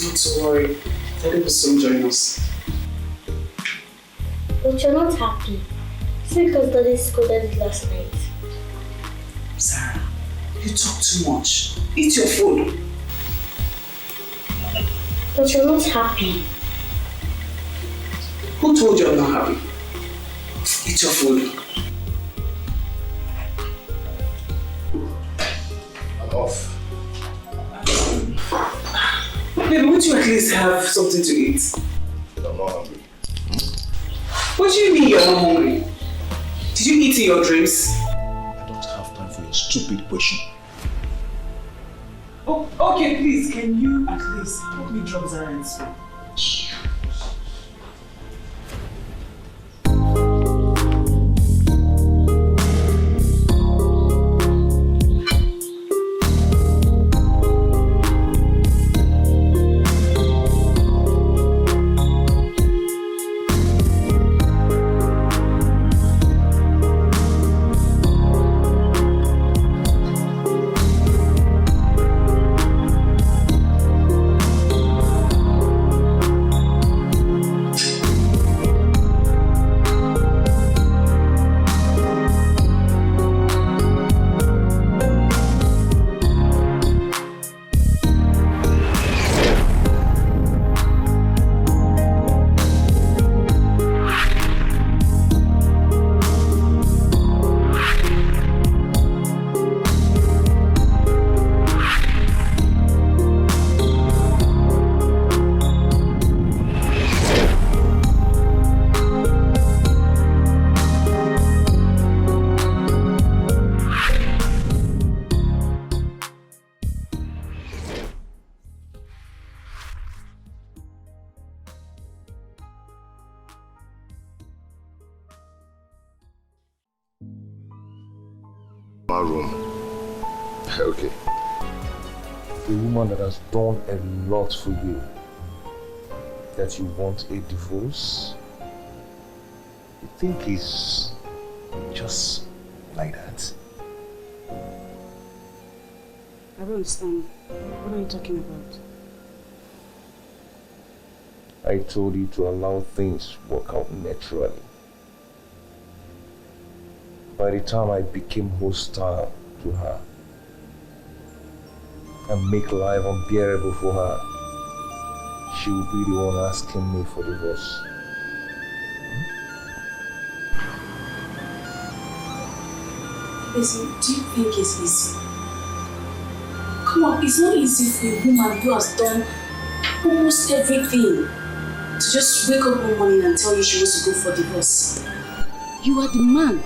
Not to worry. Daddy will soon join us. But you're not happy. Is it because Daddy scolded you last night? Sarah, you talk too much. Eat your food. But you're not happy. Who told you I'm not happy? Eat your food. I'm off. Baby, won't you at least have something to eat? I'm not hungry. What do you mean you're not hungry? Did you eat in your dreams? I don't have time for your stupid question. Oh, okay, please, can you at least help me drop Zara in school? My room. Okay. A woman that has done a lot for you, that you want a divorce, you think is just like that? I don't understand. What are you talking about? I told you to allow things to work out naturally. By the time I became hostile to her and make life unbearable for her, she will be the one asking me for divorce. Listen, do you think it's easy? Come on, it's not easy for a woman who has done almost everything to just wake up one morning and tell you she wants to go for divorce. You are the man.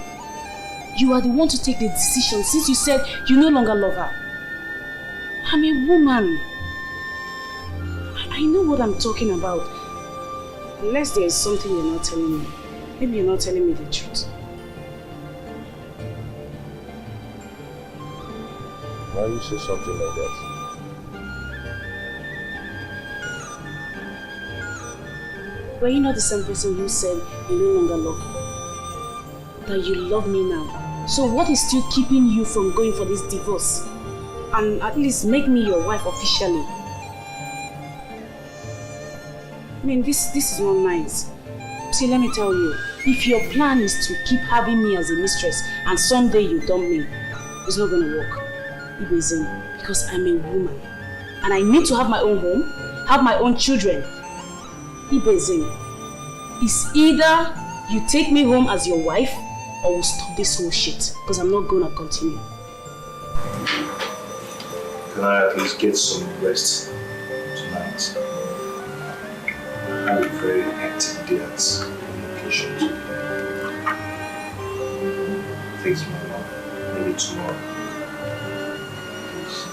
You are the one to take the decision since you said you no longer love her. I'm a woman. I know what I'm talking about. Unless there is something you're not telling me. Maybe you're not telling me the truth. Why you say something like that? Were you not the same person who said you no longer love her? That you love me now. So what is still keeping you from going for this divorce? And at least make me your wife officially. I mean, this is not nice. See, let me tell you, if your plan is to keep having me as a mistress and someday you dump me, it's not gonna work. Ibezin, because I'm a woman. And I need to have my own home, have my own children. Ibezin, it's either you take me home as your wife or we'll stop this whole shit, because I'm not gonna continue. Can I at least get some rest tonight? I had a very hectic day at location. Thanks, my love. Maybe tomorrow. Please.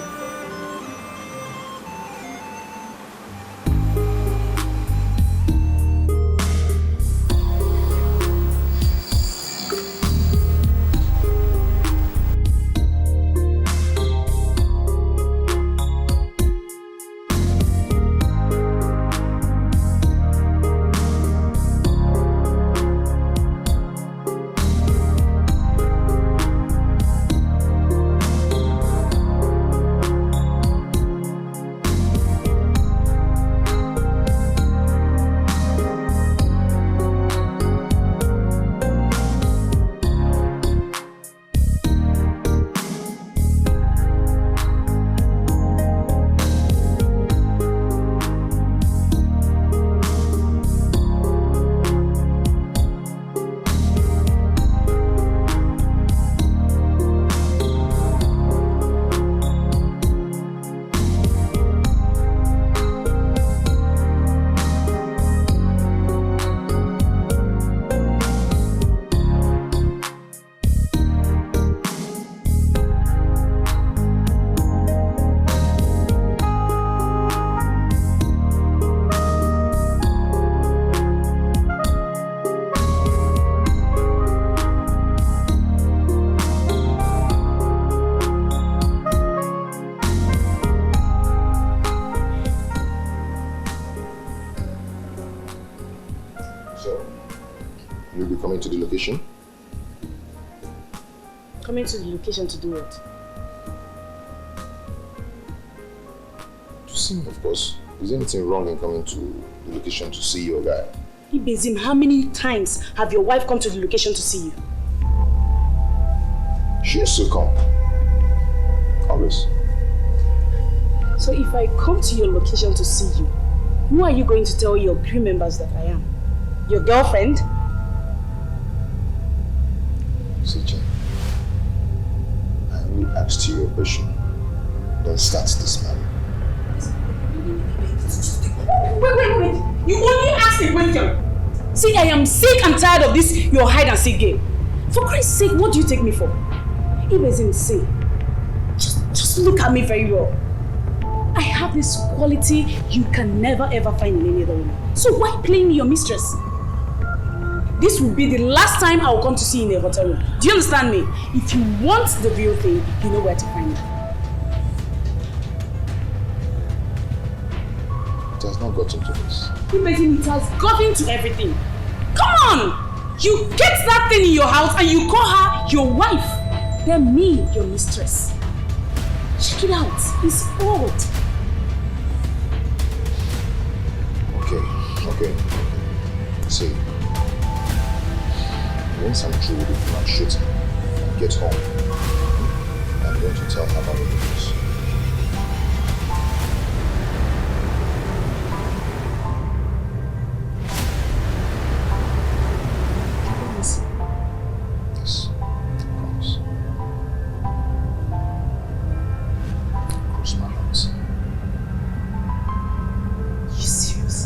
Coming to the location to do what? To see me, of course. Is there anything wrong in coming to the location to see your guy? Ibezim, how many times have your wife come to the location to see you? She used to come. Always. So if I come to your location to see you, who are you going to tell your crew members that I am? Your girlfriend? See, Jen, I only asked you a question. Don't start this matter. Wait. You only asked a question. See, I am sick and tired of this your hide and seek game. For Christ's sake, what do you take me for? Ibezim, see. Just look at me very well. I have this quality you can never ever find in any other woman. So why play me your mistress? This will be the last time I will come to see you in a hotel room. Do you understand me? If you want the real thing, you know where to find me. It has not gotten to this. Ibezim, it has gotten to everything. Come on! You get that thing in your house and you call her your wife. Then me, your mistress. Check it out. It's old. Okay. See, once I'm through with the plan shooting and get home, I'm going to tell her about the news. Yes, I promise. Cross my heart. You serious?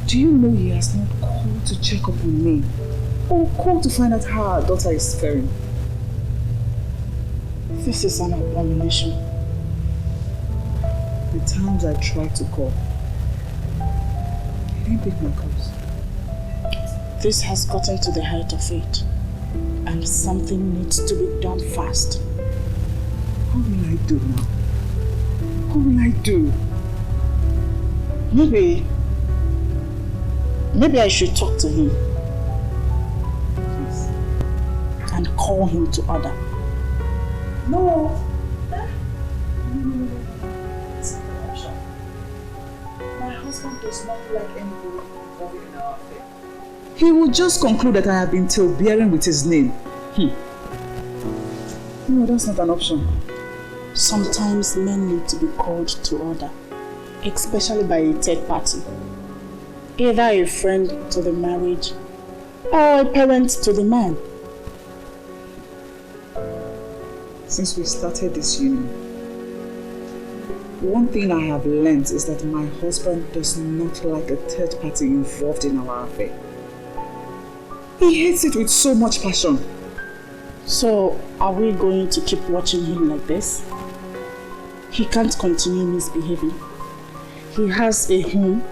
Do you know he has not called to check up on me? Or called to find out how our daughter is faring? This is an abomination. The times I tried to call, he didn't pick my calls. This has gotten to the height of it. And something needs to be done fast. What will I do now? What will I do? Maybe I should talk to him. Please. And call him to order. No. It's not an option. My husband does not like anybody involved in our affair. He will just conclude that I have been tail-bearing with his name. No, that's not an option. Sometimes men need to be called to order, especially by a third party. Either a friend to the marriage or a parent to the man. Since we started this union, one thing I have learned is that my husband does not like a third party involved in our affair. He hates it with so much passion. So, are we going to keep watching him like this? He can't continue misbehaving. He has a home,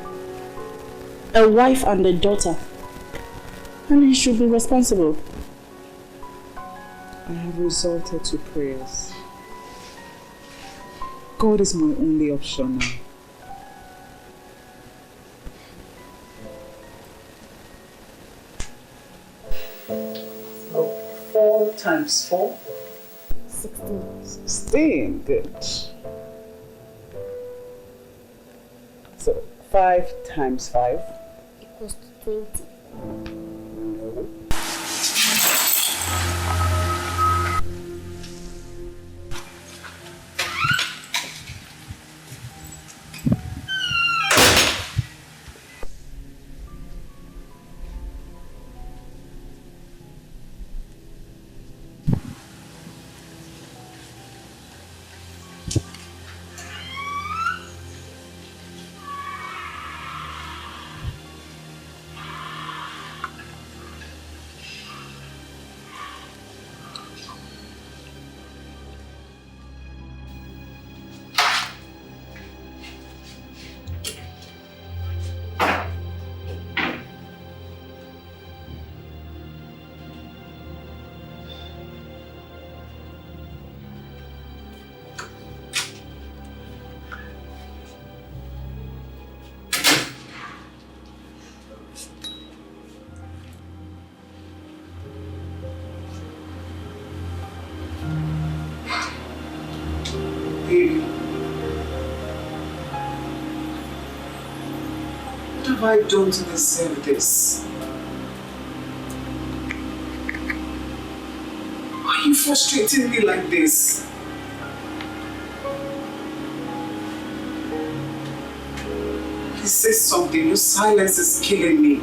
a wife and a daughter, and he should be responsible. I have resorted to prayers. God is my only option now. Oh, 4 times 4? 16. 16, good. So 5 times 5? Equals to 20. What have I done to deserve this? Why are you frustrating me like this? Please say something. Your silence is killing me.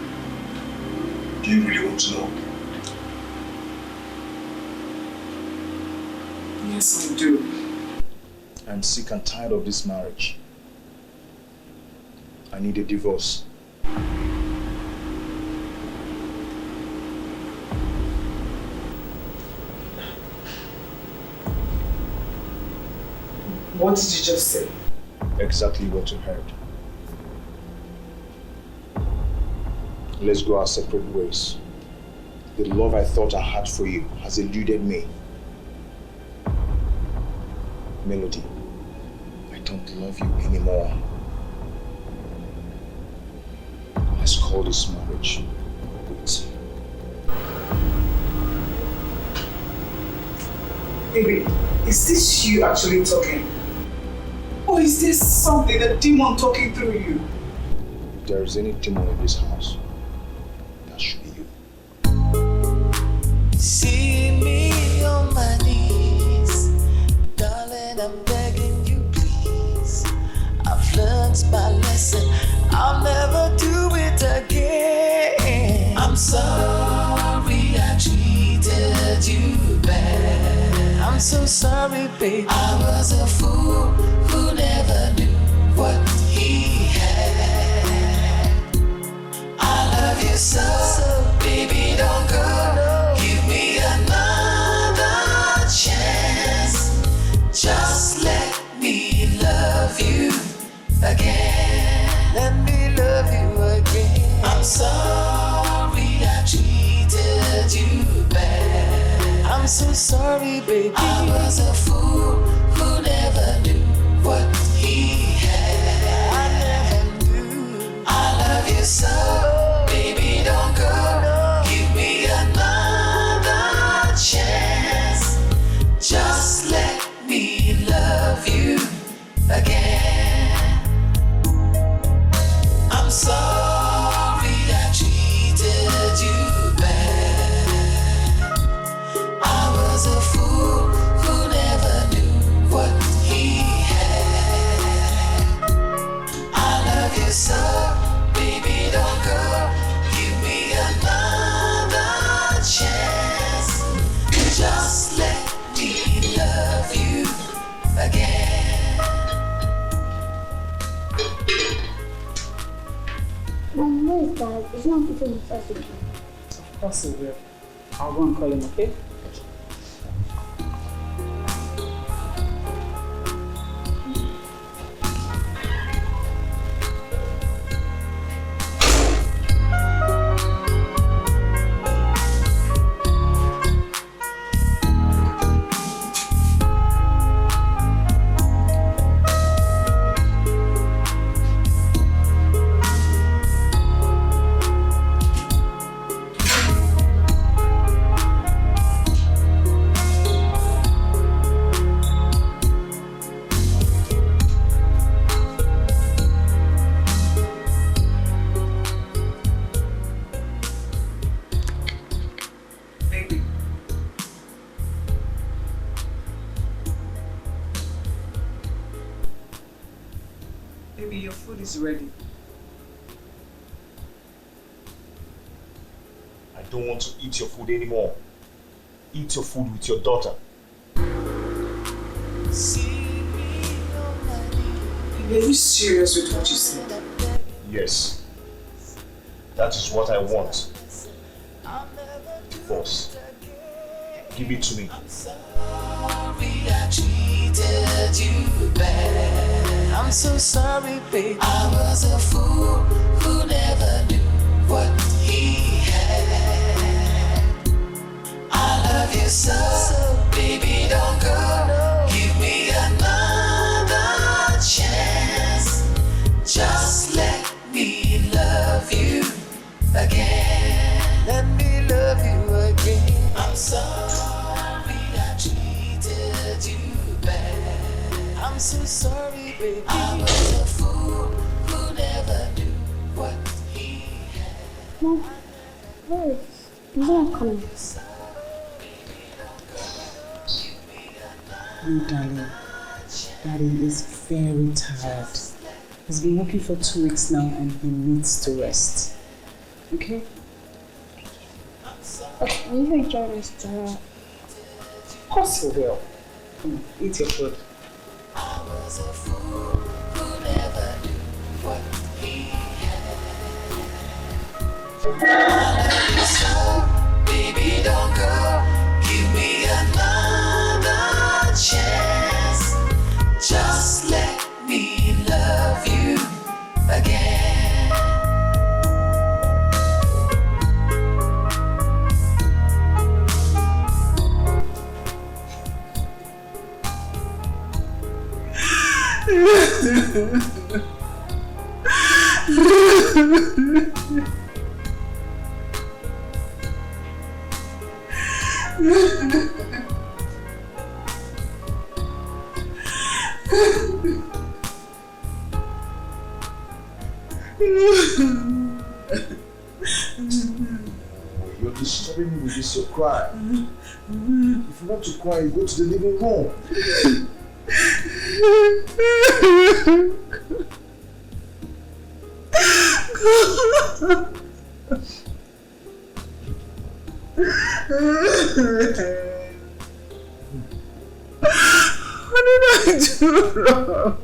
Do you really want to know? Yes, I do. I'm sick and tired of this marriage. I need a divorce. What did you just say? Exactly what you heard. Let's go our separate ways. The love I thought I had for you has eluded me. Melody, I don't love you anymore. Let's call this marriage quits. Baby, is this you actually talking? Or is this something, a demon talking through you? If there is any demon in this house, that should be you. See me on my knees, darling, I'm begging you please. I've learned my lesson, I'll never do it again. I'm sorry I treated you bad. I'm so sorry, baby. I was a fool who never knew what he had. I love you so, baby, don't go. Give me another chance. Just let me love you again. Let me love you again. I'm sorry I treated you bad. I'm so sorry, baby. I was a fool who never knew what he had. I never knew. I love you so, baby, don't go. Give me another chance. Just let me love you again. I'm sorry I treated you bad. I was a fool who never knew what he had. I love you so, baby, don't go. Give me another chance. Just let me love you again. Mom, where is Dad? He's not putting his face again. Of course he will. I'll go and call him, okay? Baby. Baby, your food is ready. I don't want to eat your food anymore. Eat your food with your daughter. See me on my knees. Are you serious with what you said? Yes. That is what I want. I'll never do Divorce. Give it to me. sorry I treated you bad. I'm so sorry, baby. I was a fool who never knew what he had. I love you so, baby, don't go. Give me another chance. Just let me love you again. Let me love you again. I'm sorry I treated you bad. I'm so sorry, baby. I was a fool who never knew what No. No. No, coming. Oh, darling. Daddy is very tired. He's been working for 2 weeks now and he needs to rest. Okay? Okay, will you join us tomorrow? Of course he will. Come on, eat your food. I was a fool who never knew what he had. So, baby, don't go. Give me another chance. Just let me love you again. You're disturbing me with this your cry. If you want to cry, you go to the living room. What did I do wrong?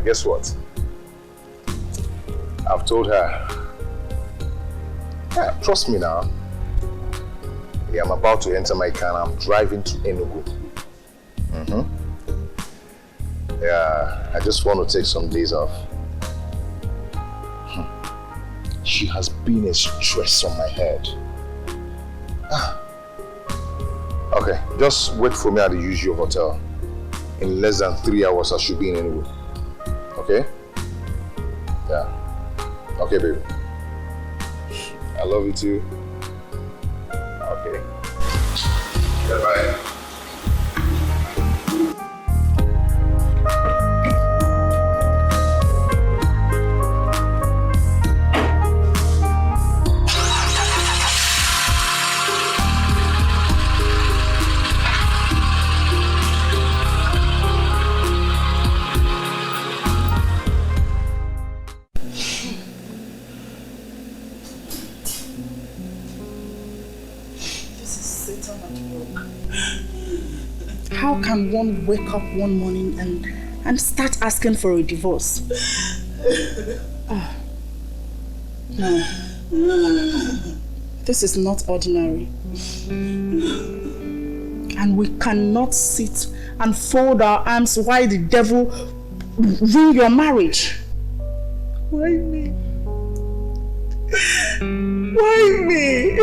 Guess what? I've told her. Yeah, trust me now. Yeah, I'm about to enter my car and I'm driving to Enugu. Yeah, I just want to take some days off. She has been a stress on my head. Okay, just wait for me at the usual hotel. In less than 3 hours, I should be in Enugu. Okay? Yeah. Okay, baby. I love you too. Okay. Bye-bye. How can one wake up one morning and start asking for a divorce? No. This is not ordinary. And we cannot sit and fold our arms while the devil ruin your marriage. Why me? Why me?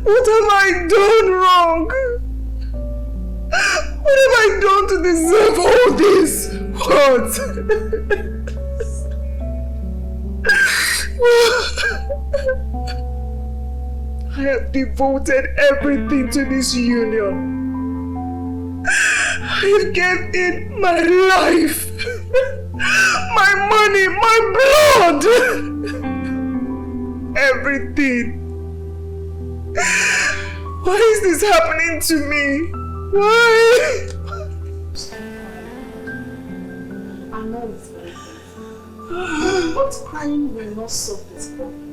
What have I done wrong? What have I done to deserve all this? I have devoted everything to this union. I have given it my life, my money, my blood, everything. Why is this happening to me? Why? I know it's very painful, but crying will not solve this problem.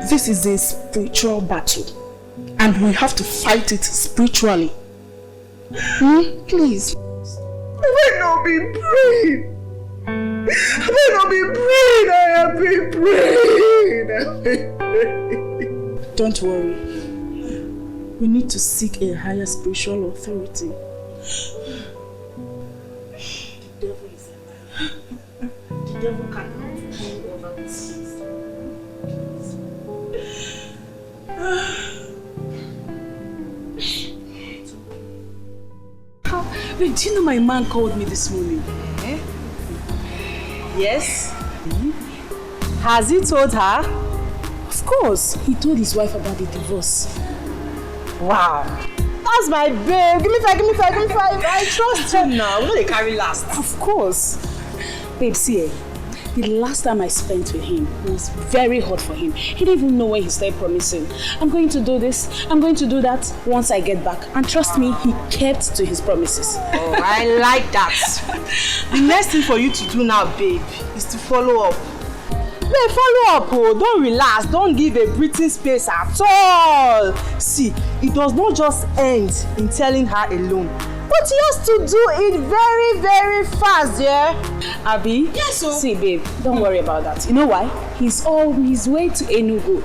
This is a spiritual battle, and we have to fight it spiritually. Please. Have I not been praying? Have I not been praying? I have been praying. Don't worry. We need to seek a higher spiritual authority. The devil is a liar. The devil cannot rule over this Wait, do you know my man called me this morning? Eh? Yes? Has he told her? Of course, he told his wife about the divorce. Wow. That's my babe. Give me five, give me five, give me five. I trust him now. We know they carry last. Of course. Babe, see, the last time I spent with him was very hot for him. He didn't even know when he started promising. I'm going to do this, I'm going to do that once I get back. And trust me, he kept to his promises. Oh, I like that. The next thing for you to do now, babe, is to follow up. Babe, follow up, oh. Don't relax. Don't give a breathing space at all. See, it does not just end in telling her alone. But he has to do it very, very fast, yeah? Abby? Yes, so. See, babe, don't worry about that. You know why? He's on his way to Enugu.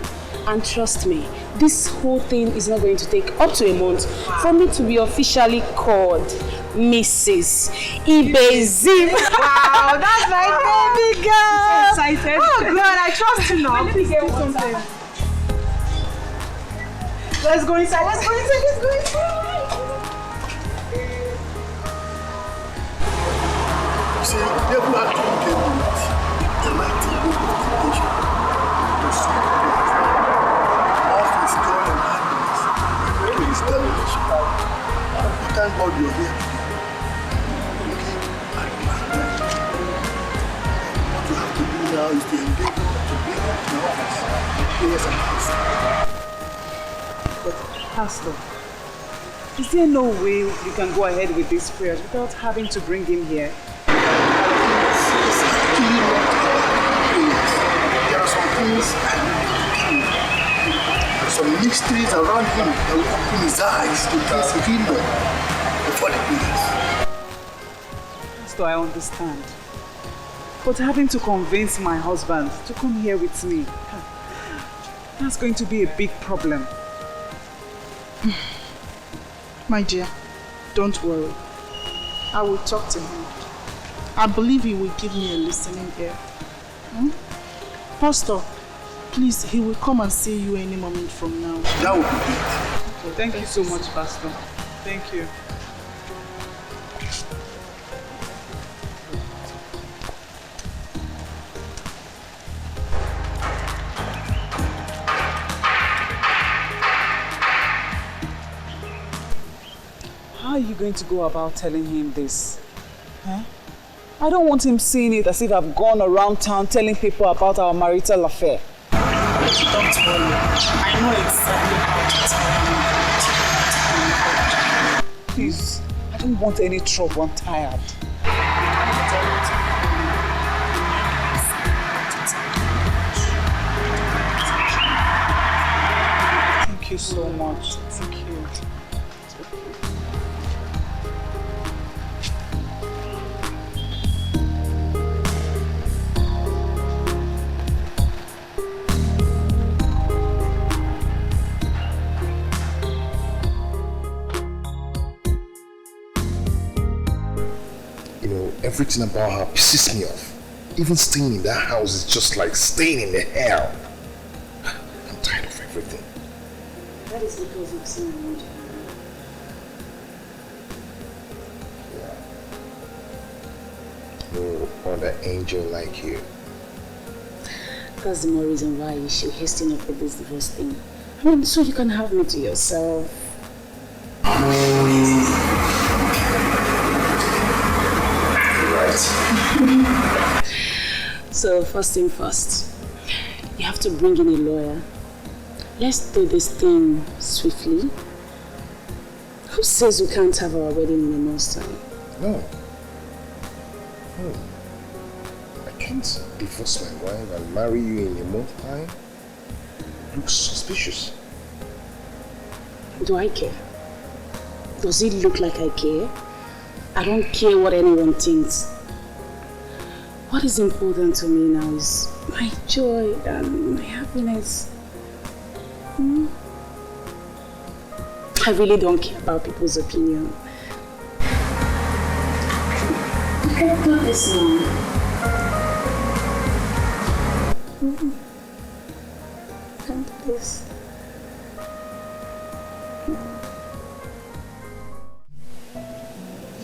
And trust me, this whole thing is not going to take up to a month for me to be officially called Mrs. Ibezim. Wow, that's my baby girl. So excited. Oh, God, I trust you now. Please do something. Let's go inside, let's go inside, let's go inside. See, the devil had to get with the mighty confrontation to stop all his joy and happiness to his damage. But thank God you're here today. Okay? And what you have to do now is to engage to bring up the office, prayers and fasting. But, Pastor, is there no way you can go ahead with these prayers without having to bring him here? There are some things I need to do. Some mysteries around him that will open his eyes to things he didn't know before the prayers. Pastor, I understand. But having to convince my husband to come here with me, that's going to be a big problem. My dear, don't worry. I will talk to him. I believe he will give me a listening ear. Pastor, please, he will come and see you any moment from now. That would be great. So thank you so much, Pastor. Thank you. How are you going to go about telling him this? Huh? I don't want him seeing it as if I've gone around town telling people about our marital affair. Don't worry. I know exactly how to tell him. Please, I don't want any trouble. I'm tired. Thank you so much. Thank you. Everything about her pisses me off. Even staying in that house is just like staying in the hell. I'm tired of everything. That is because you've seen an angel. No other angel like you. That's the more reason why you should hasten up with this divorce thing. I mean, so you can have me to yourself. So first thing first, you have to bring in a lawyer. Let's do this thing swiftly. Who says we can't have our wedding in a month's time? No. I can't divorce my wife and marry you in a month's time. Looks suspicious. Do I care? Does it look like I care? I don't care what anyone thinks. What is important to me now is my joy and my happiness. I really don't care about people's opinion. You can do this now. Can't do this. Are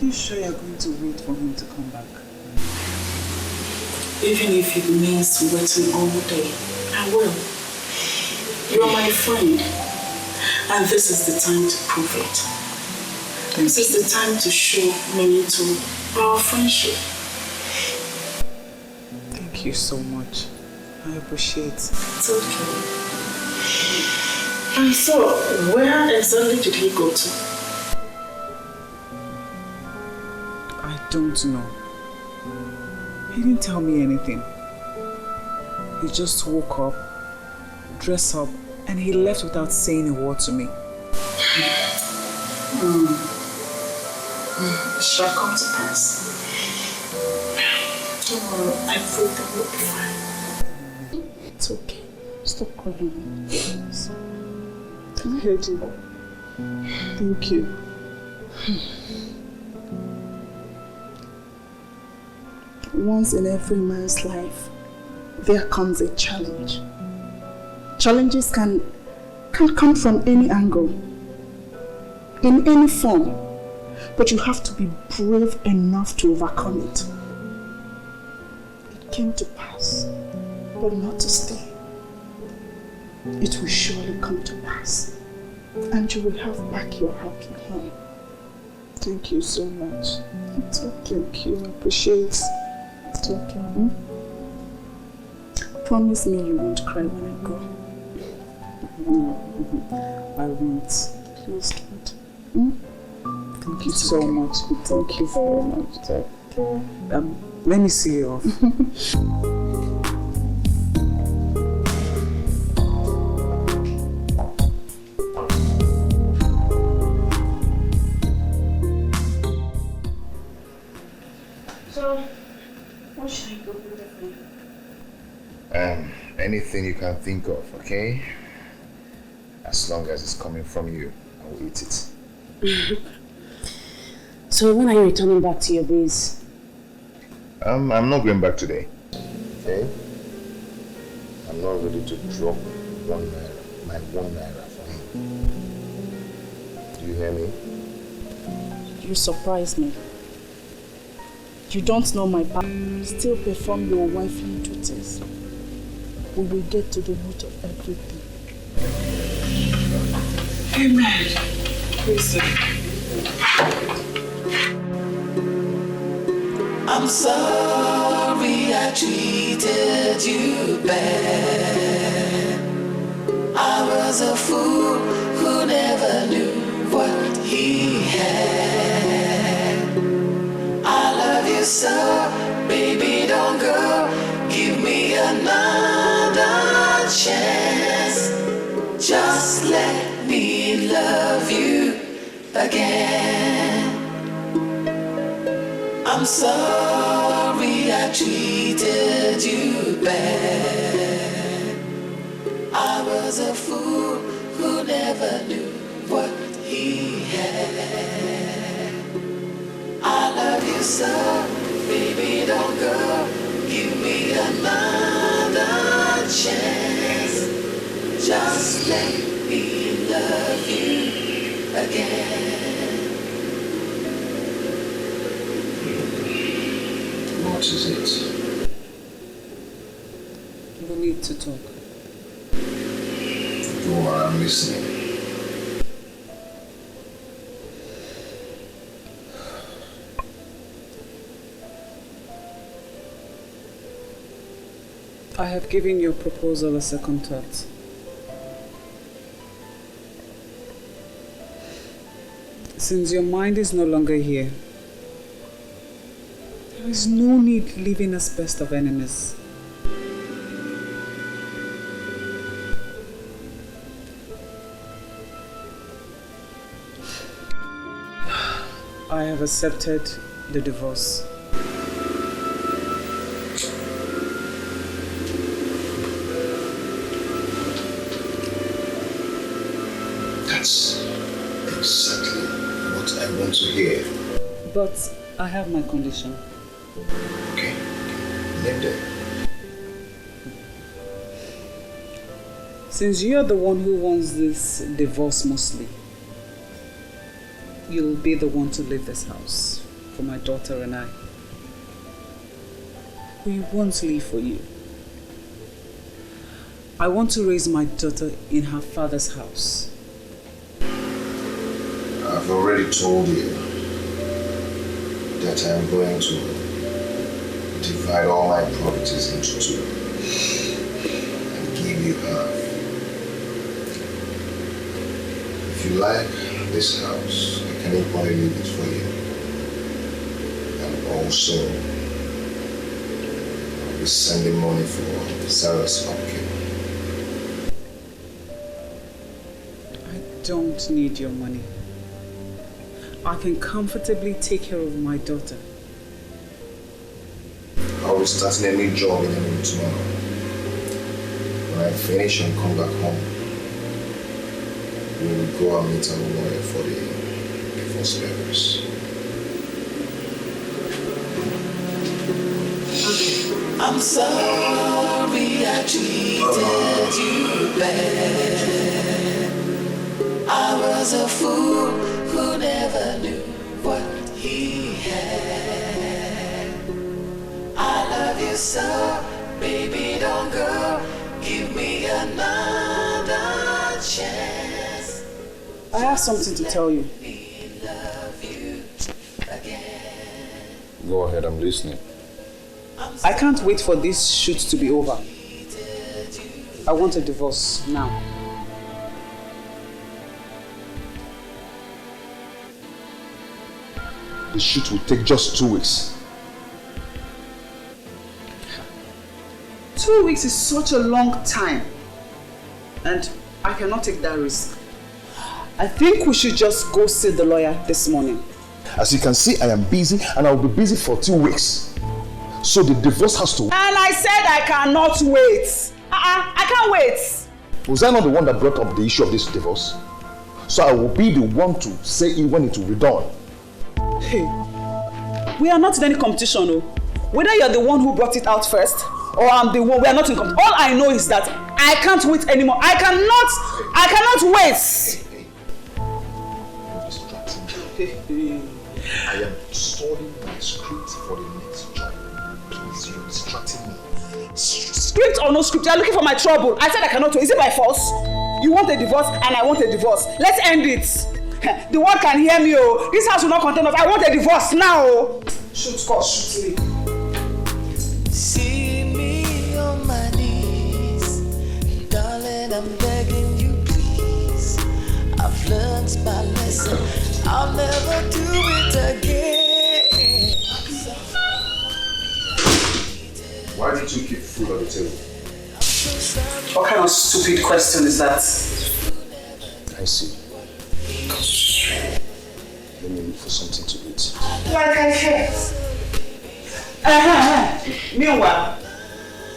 you sure you're going to wait for him to come back? Even if it means waiting all day, I will. You are my friend. And this is the time to prove it. This is the time to show Marital our friendship. Thank you so much. I appreciate it. It's okay. And so, where exactly did he go to? I don't know. He didn't tell me anything. He just woke up, dressed up, and he left without saying a word to me. It shall come to pass. Don't worry, everything will be fine. It's okay. Stop crying. I heard you. Thank you. Once in every man's life, there comes a challenge. Challenges can come from any angle, in any form, but you have to be brave enough to overcome it. It came to pass, but not to stay. It will surely come to pass, and you will have back your happy home. Thank you so much. It's okay. Thank you. I appreciate it. It's okay. Promise me you won't cry when I go. I won't. Please don't. Thank you so much. Thank you very much. Let me see you off. So, what should I go with? Anything you can think of, okay? As long as it's coming from you, I will eat it. So, when are you returning back to your base? I'm not going back today. Okay? I'm not ready to drop my 1 naira for him. Do you hear me? You surprise me. You don't know my past. Still perform your wifely duties. We will get to the root of everything. Amen. Praise God. I'm sorry I treated you bad. I was a fool who never knew what he had. I love you so, baby, don't go. Give me another chance. Just let me love you again. I'm sorry I treated you bad. I was a fool who never knew what he had. I love you so, baby, don't go. Give me another chance. Just let me love you again. What is it? We need to talk. Go on, I'm listening. I have given your proposal a second thought. Since your mind is no longer here, there is no need living as best of enemies. I have accepted the divorce. That's exactly what I want to hear. But I have my condition. Okay. Name them. Since you're the one who wants this divorce mostly, you'll be the one to leave this house for my daughter and I. We won't leave for you. I want to raise my daughter in her father's house. I've already told you that I'm going to divide all my properties into two and give you half. If you like this house, I can equally leave it for you. And also, I'll be sending money for Sarah's upkeep. I don't need your money. I can comfortably take care of my daughter. I'll be starting a new job in a minute tomorrow. When I finish and come back home, we will go and meet our lawyer for the divorce papers. I'm sorry I treated you bad. I was a fool who never knew what he had. I love you so, baby, don't go. Give me another chance. I have something to tell you. Go ahead, I'm listening. I can't wait for this shoot to be over. I want a divorce now. The shoot will take just 2 weeks. 2 weeks is such a long time. And I cannot take that risk. I think we should just go see the lawyer this morning. As you can see, I am busy and I will be busy for 2 weeks. So the divorce has to... And I said I cannot wait. I can't wait. Was I not the one that brought up the issue of this divorce? So I will be the one to say it when it will be done. Hey, we are not in any competition, no. Whether you're the one who brought it out first or I'm the one, we are not in competition. All I know is that I can't wait anymore. I cannot wait. I am studying my script for the next job. Please, you're distracting me. Script or no script, you're looking for my trouble. I said I cannot wait. Is it by force? You want a divorce and I want a divorce. Let's end it. The world can hear me, oh. This house will not contain us. I want a divorce now, oh. Shoot, God, shoot me. See me on my knees, darling, I'm begging you, please. I've learned my lesson, I'll never do it again. Why did you keep food on the table? What kind of stupid question is that? I see. Let me look for something to eat. Like I said. Meanwhile,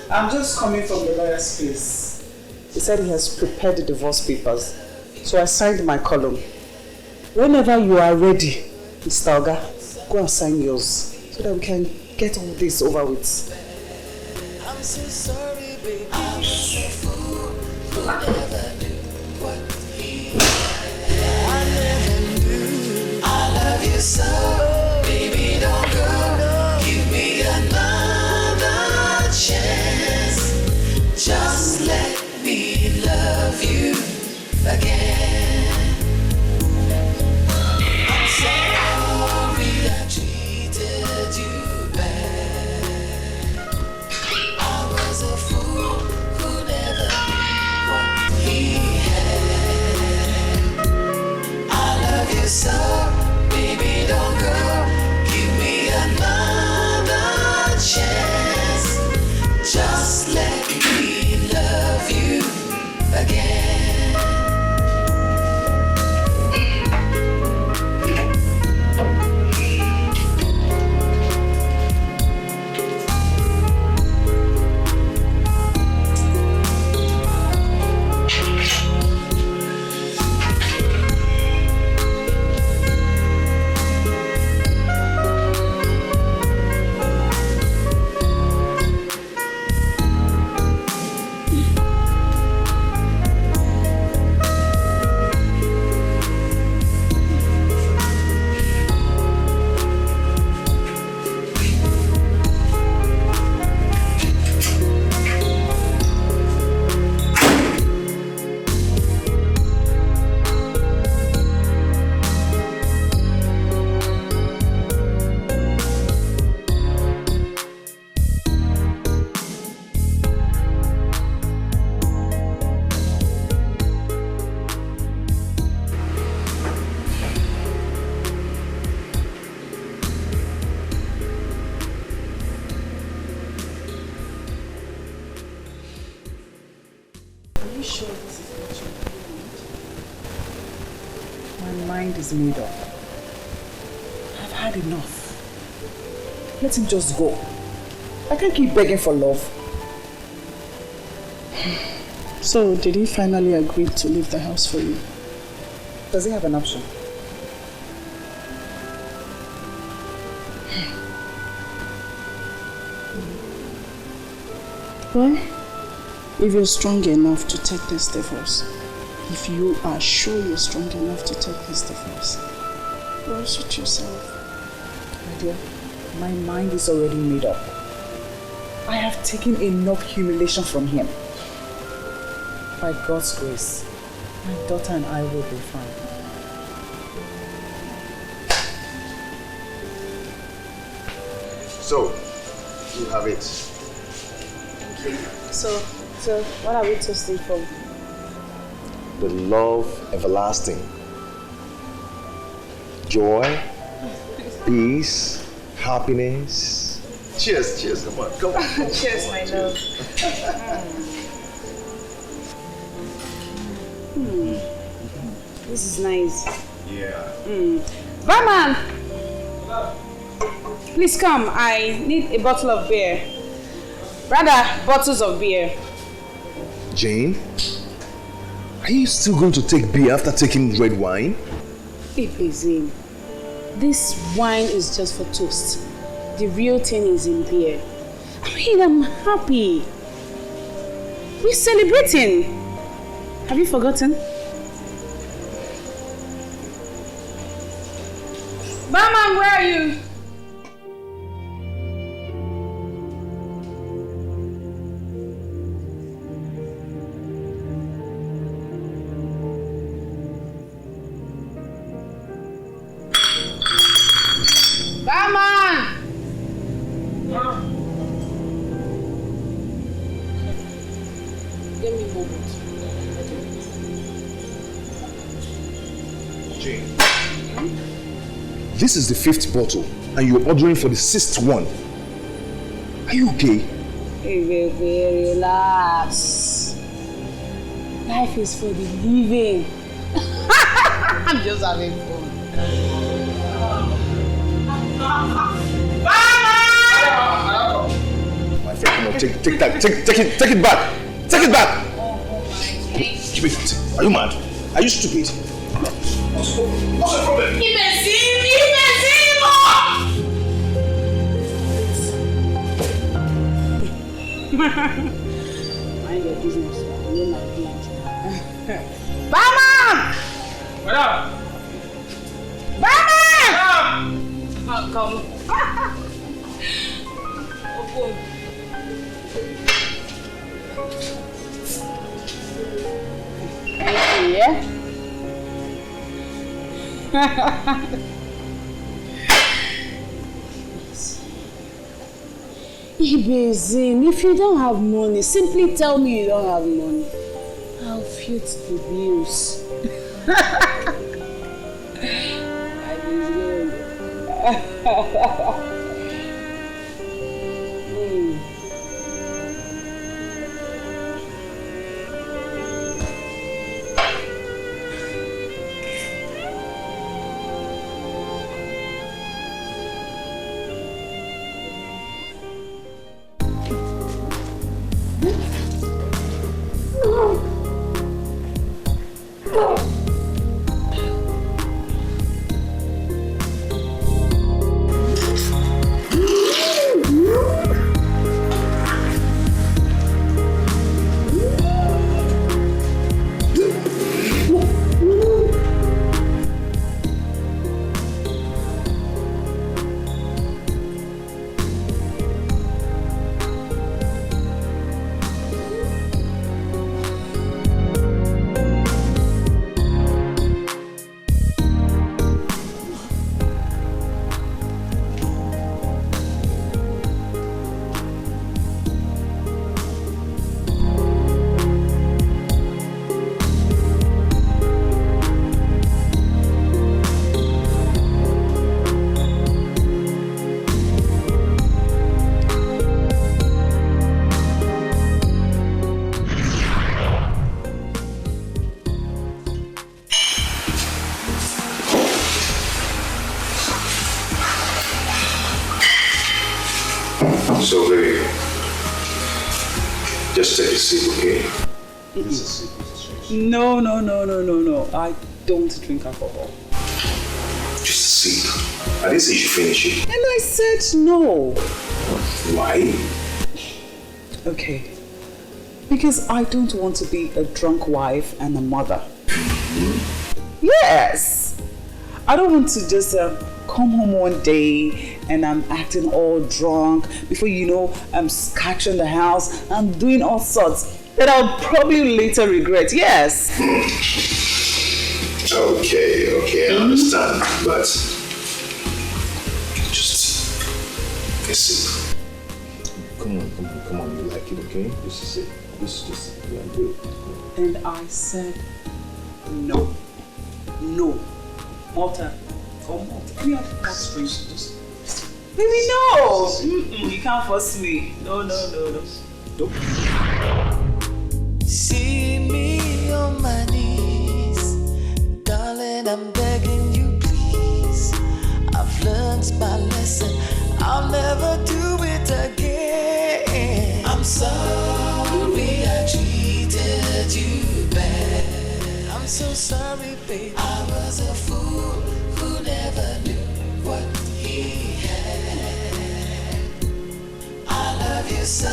I'm just coming from the lawyer's place. He said he has prepared the divorce papers. So I signed my column. Whenever you are ready, Mr. Oga, go and sign yours so that we can get all this over with. I'm so sorry, baby. I was a fool who never knew what he had. I never knew. I love you so, baby, don't go. Give me another chance. Just let me love you again. I'm sorry I treated you bad. I was a fool. sure this is what you My mind is made up. I've had enough. Let him just go. I can't keep begging for love. So, did he finally agree to leave the house for you? Does he have an option? Well, if you're strong enough to take this divorce, if you are sure you're strong enough to take this divorce, well, suit yourself. My dear, my mind is already made up. I have taken enough humiliation from him. By God's grace, my daughter and I will be fine. So, you have it. So what are we toasting for? The love everlasting. Joy, peace, happiness. Cheers, cheers, come on. Cheers, my love. This is nice. Yeah. Barman! Please come, I need a bottle of beer. Rather, bottles of beer. Jane, are you still going to take beer after taking red wine? Zane, this wine is just for toast. The real thing is in beer. I mean, I'm happy. We're celebrating. Have you forgotten? Barman, where are you? Barman! Give me a moment. Jane. This is the 5th bottle, and you're ordering for the 6th one. Are you okay? Hey, baby, relax. Life is for the living. I'm just having fun. My friend, come on, take that, take it back. Take it back. Give it. Are you mad? Are you stupid? What's the problem? Mind your business. You know my business. Barman! What up? Barman! What up? Come. Open. Thank you, yeah? Ibezin, if you don't have money, simply tell me you don't have money. I'll foot the bills. Just take a sip, okay? This is a sip. No. I don't drink alcohol. Just a sip. I didn't say you should finish it. And I said no. Why? Okay. Because I don't want to be a drunk wife and a mother. Yes. I don't want to just come home one day and I'm acting all drunk. Before you know, I'm scattering the house. I'm doing all sorts that I'll probably later regret. Yes. Okay, I understand. But just a sip. Come on, you like it, okay? This is it. This is just yeah, good. And I said no. Malta. We have more strings. Just baby, no. You can't force me. No. Nope. See me on my knees, darling, I'm begging you, please. I've learned my lesson, I'll never do it again. I'm sorry I treated you bad. I'm so sorry, baby. I was a fool who never knew what he had. I love you so,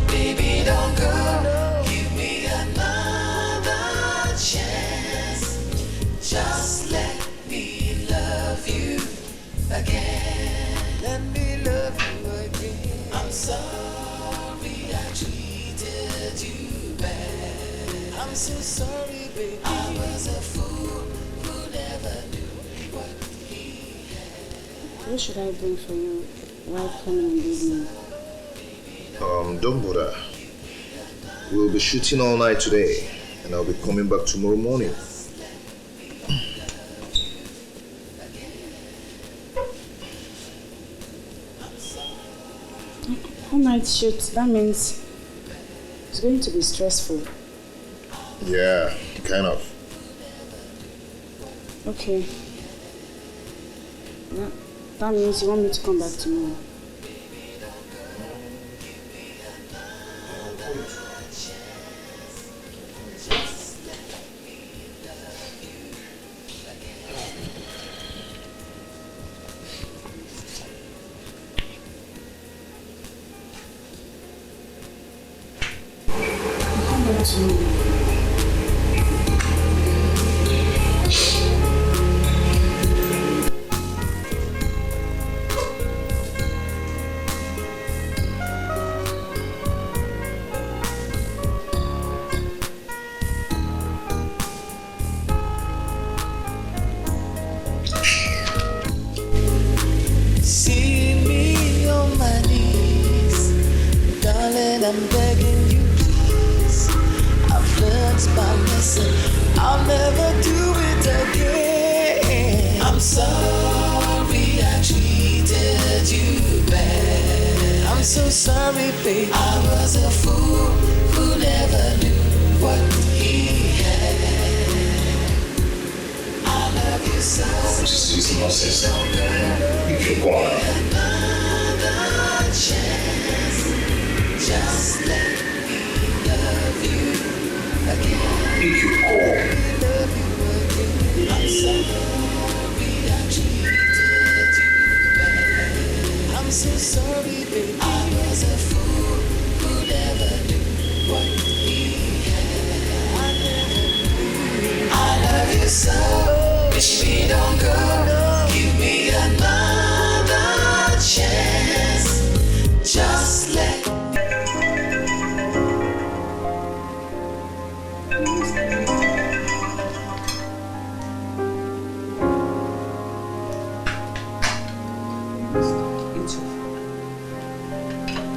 baby, don't go. Give me another chance. Just let me love you again. Let me love you again. I'm sorry I treated you bad. I'm so sorry, baby. I was a fool who never knew what he had. What should I bring for you? Why come and leave me? Don't bother. We'll be shooting all night today, and I'll be coming back tomorrow morning. All night shoot, that means it's going to be stressful. Yeah, kind of. Okay. Yeah, that means you want me to come back tomorrow. See me on my knees, darling, I'm begging you, please. I've learned my lesson, I'll never do it again. I'm sorry I treated you bad. I'm so sorry, baby. I was a fool who never knew what he had. I love you so. Just use the nonsense now. If you're gone. Another chance. Just let me love you again. If you're gone. Love you again. I'm sorry I treated you bad. I'm so sorry, baby. I was a fool who never knew what he had. I never knew. I love you so. Baby, don't go. Give me another chance. Just let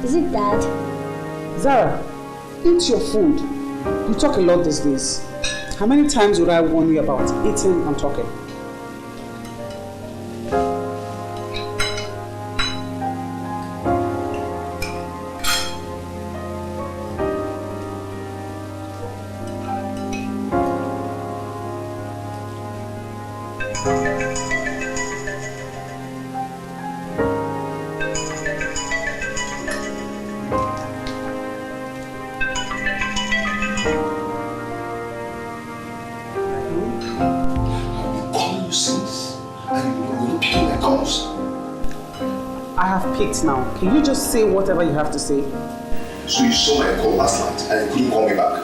Is it Dad? Zara, eat your food. You talk a lot these days. How many times would I warn you about eating and talking? I've been calling you since, and you're not picking my calls. I have picked now. Can you just say whatever you have to say? So you saw my call last night and you couldn't call me back?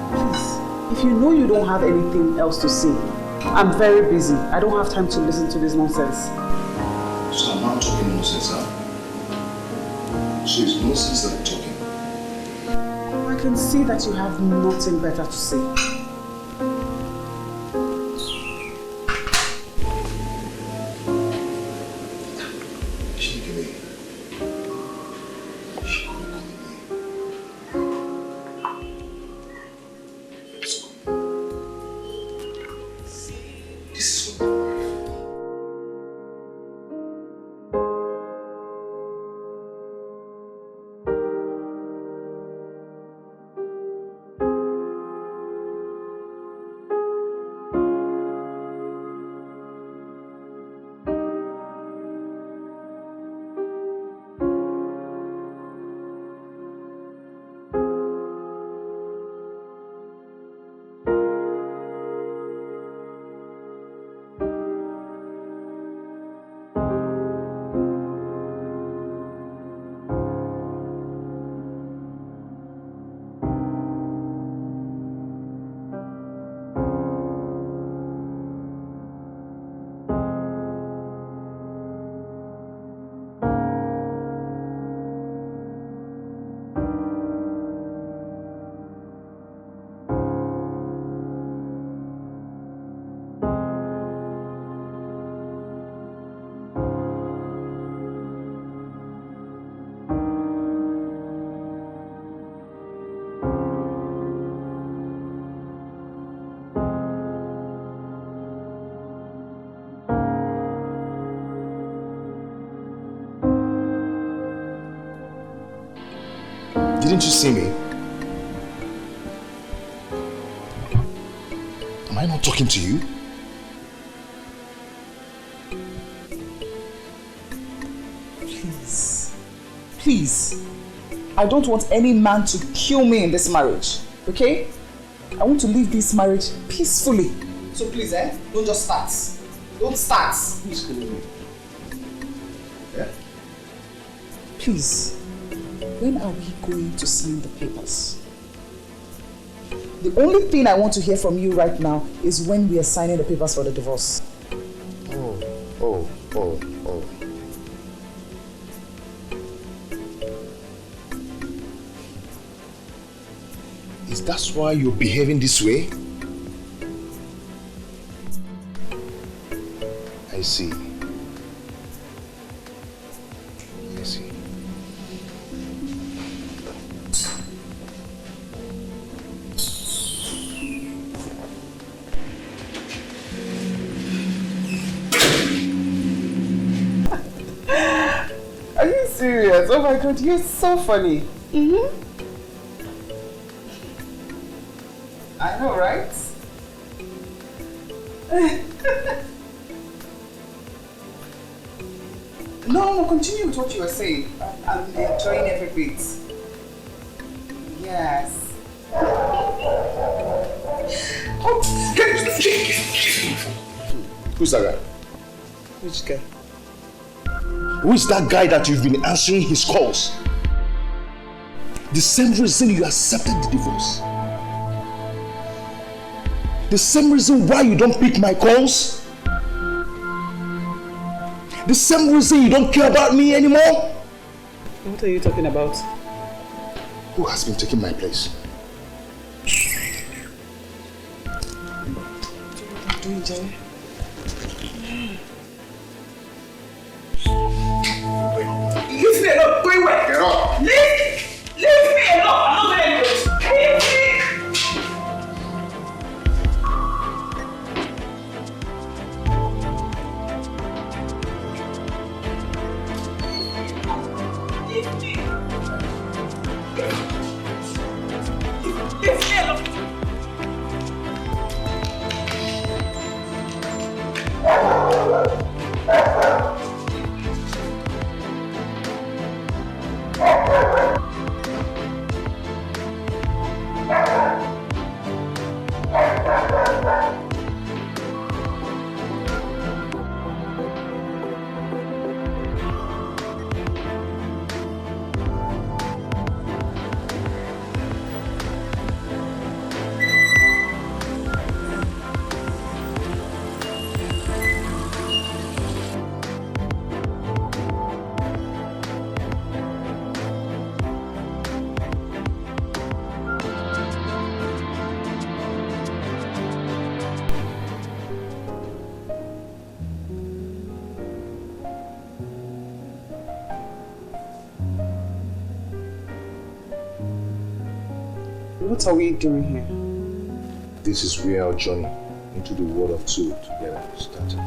Please, if you know you don't have anything else to say, I'm very busy. I don't have time to listen to this nonsense. So I'm not talking nonsense, huh? So it's nonsense that I'm talking. I can see that you have nothing better to say. Didn't you see me? Am I not talking to you? Please, I don't want any man to kill me in this marriage, okay? I want to leave this marriage peacefully. So please, don't just start. Don't start. Who's calling me? Yeah? Please, when are we going to sign the papers? The only thing I want to hear from you right now is when we are signing the papers for the divorce. Oh. Is that why you're behaving this way? I see. Are you serious? Oh my God, you're so funny. I know, right? No, continue with what you were saying. I'm enjoying every bit. Yes. Who's that guy? Which guy? Who is that guy that you've been answering his calls? The same reason you accepted the divorce. The same reason why you don't pick my calls. The same reason you don't care about me anymore. What are you talking about? Who has been taking my place? What are you doing, Jerry? Leave me alone. Going where? Get up. Leave me alone. I'm not going to leave me. Thank you. What are we doing here? This is where our journey into the world of two together started.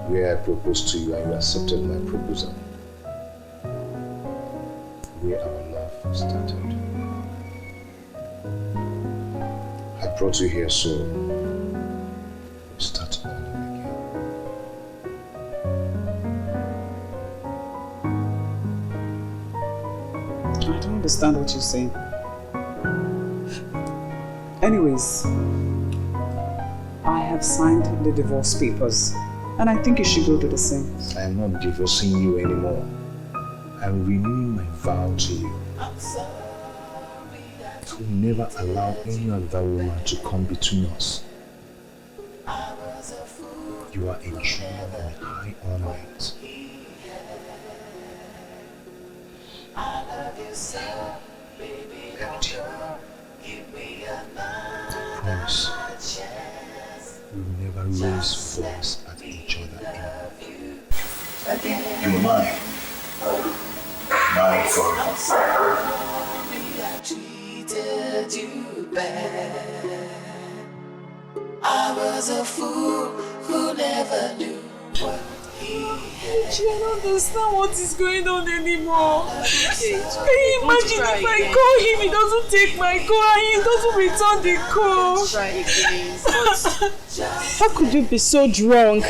Where I proposed to you and you accepted my proposal. Where our love started. I brought you here so we start all over again. I don't understand what you're saying. Anyways, I have signed the divorce papers and I think you should go do the same. I am not divorcing you anymore. I'm renewing my vow to you. To never allow any other woman to come between us. You are a jewel and a high ornament. And I promise we will never raise voice at each other anymore. You're mine. Mine forever. Treated you bad. I was a fool who never knew what he had. I don't understand what is going on anymore. Okay, Can you imagine if I call him, he doesn't take my call and he doesn't return the call? Try again. How could you be so drunk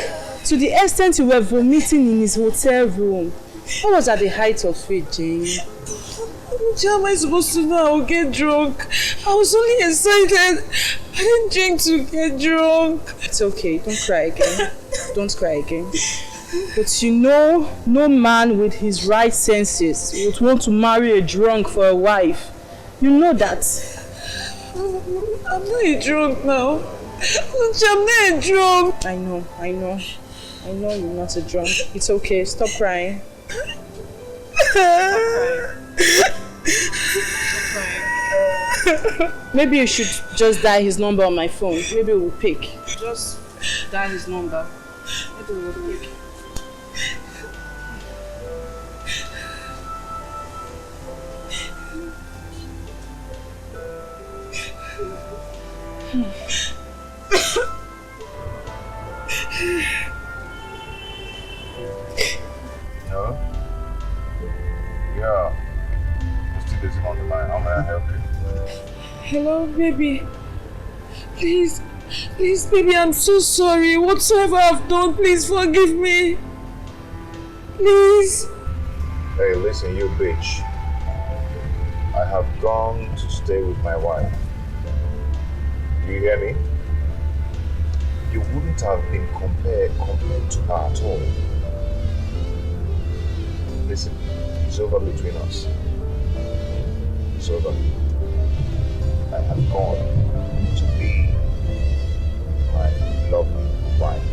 to the extent you were vomiting in his hotel room? What was at the height of it, Jane? How am I supposed to know I will get drunk? I was only excited. I didn't drink to get drunk. It's okay, don't cry again. Don't cry again. But you know, no man with his right senses would want to marry a drunk for a wife. You know that. I'm not a drunk now. I'm not a drunk. I know. I know you're not a drunk. It's okay, stop crying. Maybe you should just dial his number on my phone. Maybe we'll pick. Just dial his number. Maybe we'll pick. Hello? Yeah. You're still busy on the line. How may I help you? Hello, baby. Please, baby, I'm so sorry. Whatsoever I've done, please forgive me. Please. Hey, listen, you bitch. I have gone to stay with my wife. Do you hear me? You wouldn't have been compared to her at all. Listen, it's over between us. It's over. I have gone to be my lovely wife.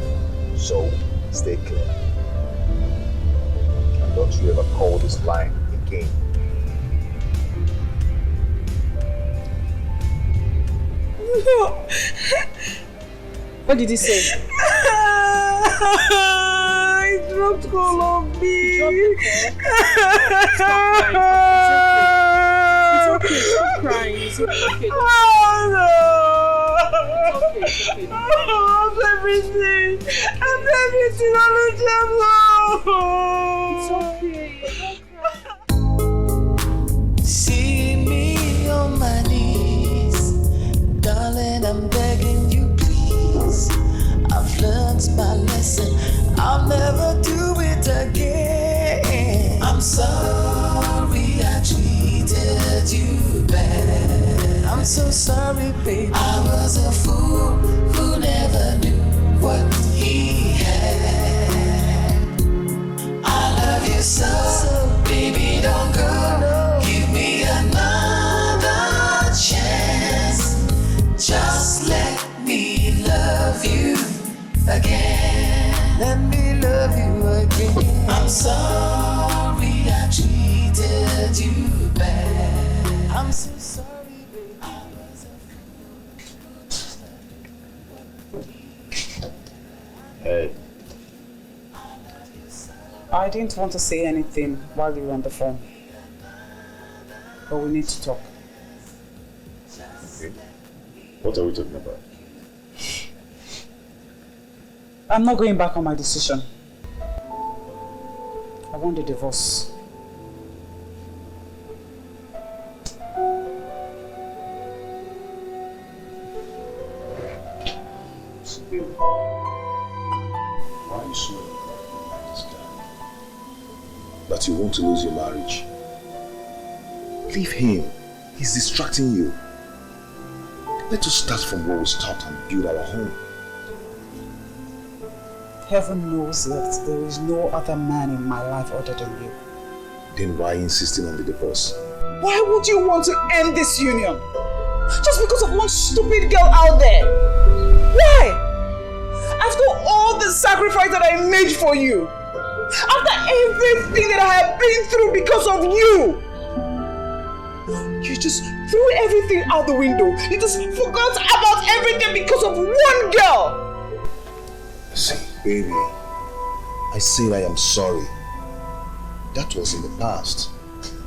So stay clear. And don't you ever call this line again. No. What did he say? I dropped call on me. It's okay. Stop crying. It's okay. Oh no. It's okay. I'm everything on the It's okay. See me on my knees, darling, I'm begging you, please. I've learned my lesson, I'll never do it again. I'm sorry I treated you bad. I'm so sorry, baby. I was a fool who never knew what he had. I love you so, baby, don't go. Give me another chance. Just let me love you again. Let me love you again. I'm sorry I treated you bad. I'm so sorry, baby. I was a Hey. I didn't want to say anything while you were on the phone. but we need to talk. Okay. What are we talking about? I'm not going back on my decision. I want a divorce. Why are you so like this guy? That you want to lose your marriage? Leave him. He's distracting you. Let us start from where we start and build our home. Heaven knows that there is no other man in my life other than you. Then why insisting on the divorce? Why would you want to end this union? Just because of one stupid girl out there? Why? After all the sacrifice that I made for you, after everything that I have been through because of you, you just threw everything out the window. You just forgot about everything because of one girl. See, baby, I said I am sorry. That was in the past.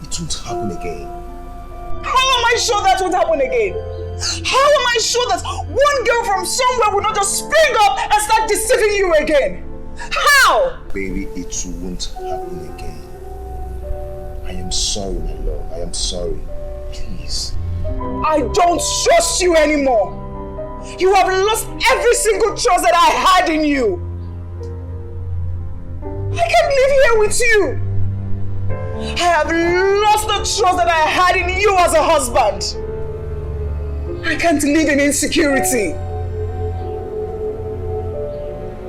It won't happen again. How am I sure that won't happen again? How am I sure that one girl from somewhere will not just spring up and start deceiving you again? How? Baby, it won't happen again. I am sorry, my love. I am sorry. Please. I don't trust you anymore. You have lost every single trust that I had in you. I can't live here with you. I have lost the trust that I had in you as a husband. I can't live in insecurity.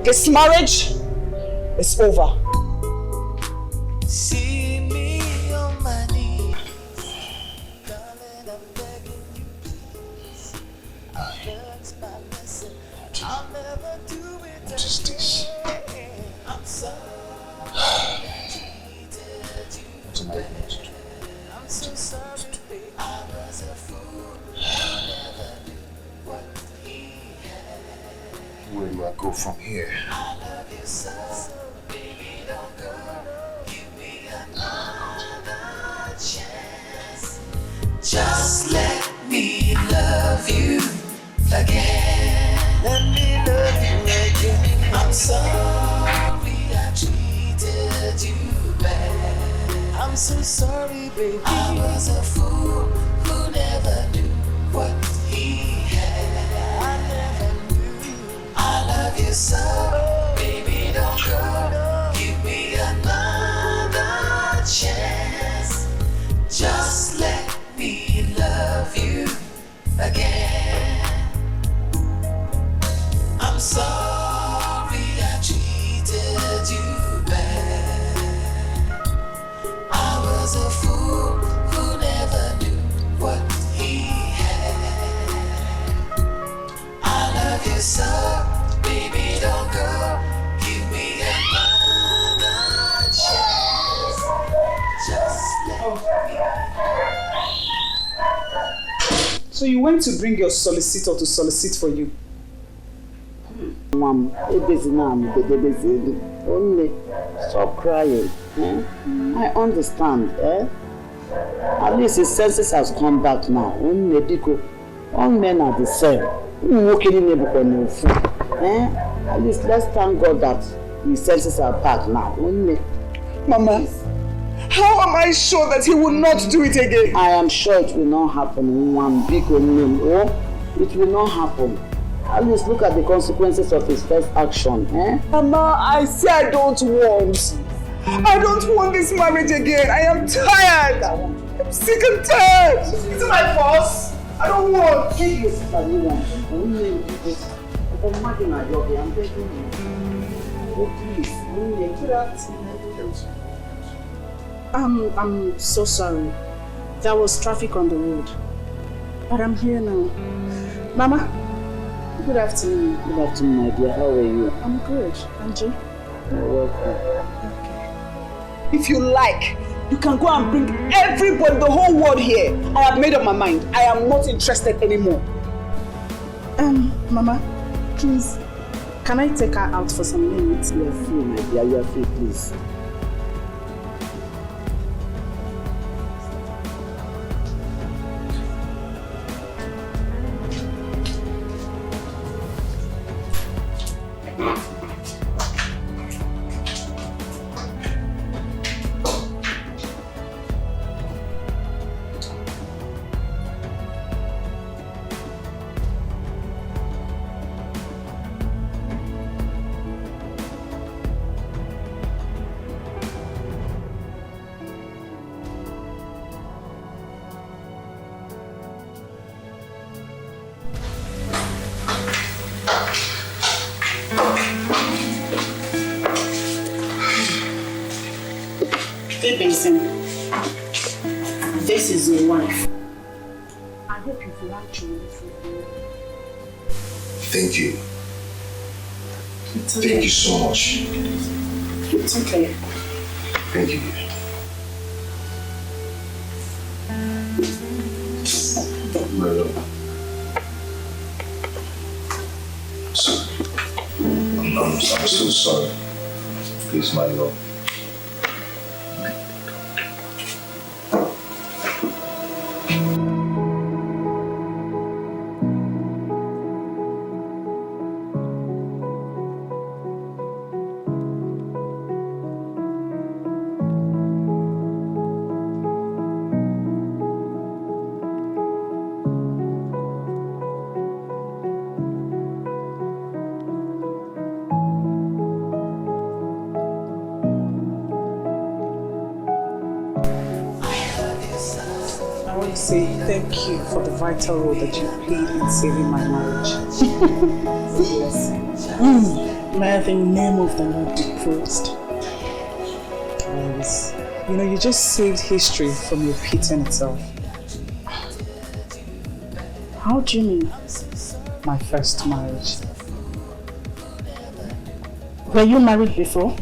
This marriage is over. See me on my knees, darling, I'm begging you, please. I've learned my lesson. I'll never do it What is this? again. I'm sorry I treated you. What am I going to do? I'm so sorry, baby. I was a fool. I never knew what he had. Where do I go from here? I love you so, baby, don't go. Give me another chance. Just let me love you again. Let me love you again. I'm sorry I treated you bad. I'm so sorry, baby. I was a fool who never knew what he had. I never knew. I love you so, baby, don't go. Give me another chance. Just let me love you again. I'm sorry I treated you bad. I was a fool who never knew what he had. I love you so, baby, don't go. Give me another chance. Just let me. So you went to bring your solicitor to solicit for you. Mom, only stop crying. I understand. At least his senses has come back now. All men are the same. At least let's thank God that his senses are back now. Mama, how am I sure that he will not do it again? I am sure it will not happen. One big name. It will not happen. At least look at the consequences of his first action. Mama, I say I don't want. I don't want this marriage again. I am tired. I'm sick and tired. Is it my boss? I don't want. Give your sister you want. I'm begging you. Oh, please. I'm so sorry. There was traffic on the road. But I'm here now. Mama, good afternoon. Good afternoon, my dear. How are you? I'm good. And you? You're welcome. Okay. If you like, you can go and bring everybody, the whole world here. I have made up my mind. I am not interested anymore. Mama, please, can I take her out for some minutes? You are free, my dear. You are free, please. Basin, this is your wife. I hope you've liked your food. Thank you. It's okay. Thank you so much. It's okay. Thank you. My love. I'm so sorry. Please, my love. Say thank you for the vital role that you played in saving my marriage. May the name of the Lord be praised. Always. You know, you just saved history from repeating itself. How do you mean? My first marriage. Were you married before?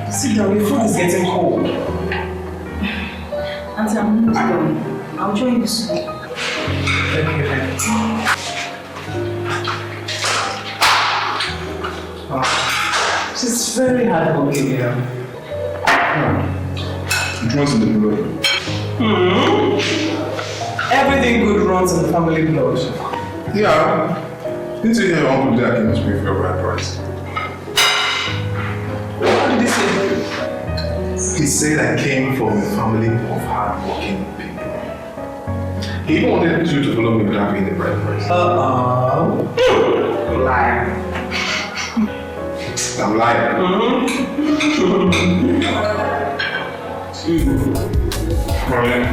Sit down, your food is getting cold. Auntie, I'm not done. I'll join you soon. Thank you. Wow. She's very hardworking here. It runs in the blood. Everything good runs in the family blood. Yeah. Didn't you hear Uncle Jack came to me for a bride price? What did he say? He said I came from a family of hard-working people. He even wanted you to follow me without being the bride price. Liar. I'm lying. Brian,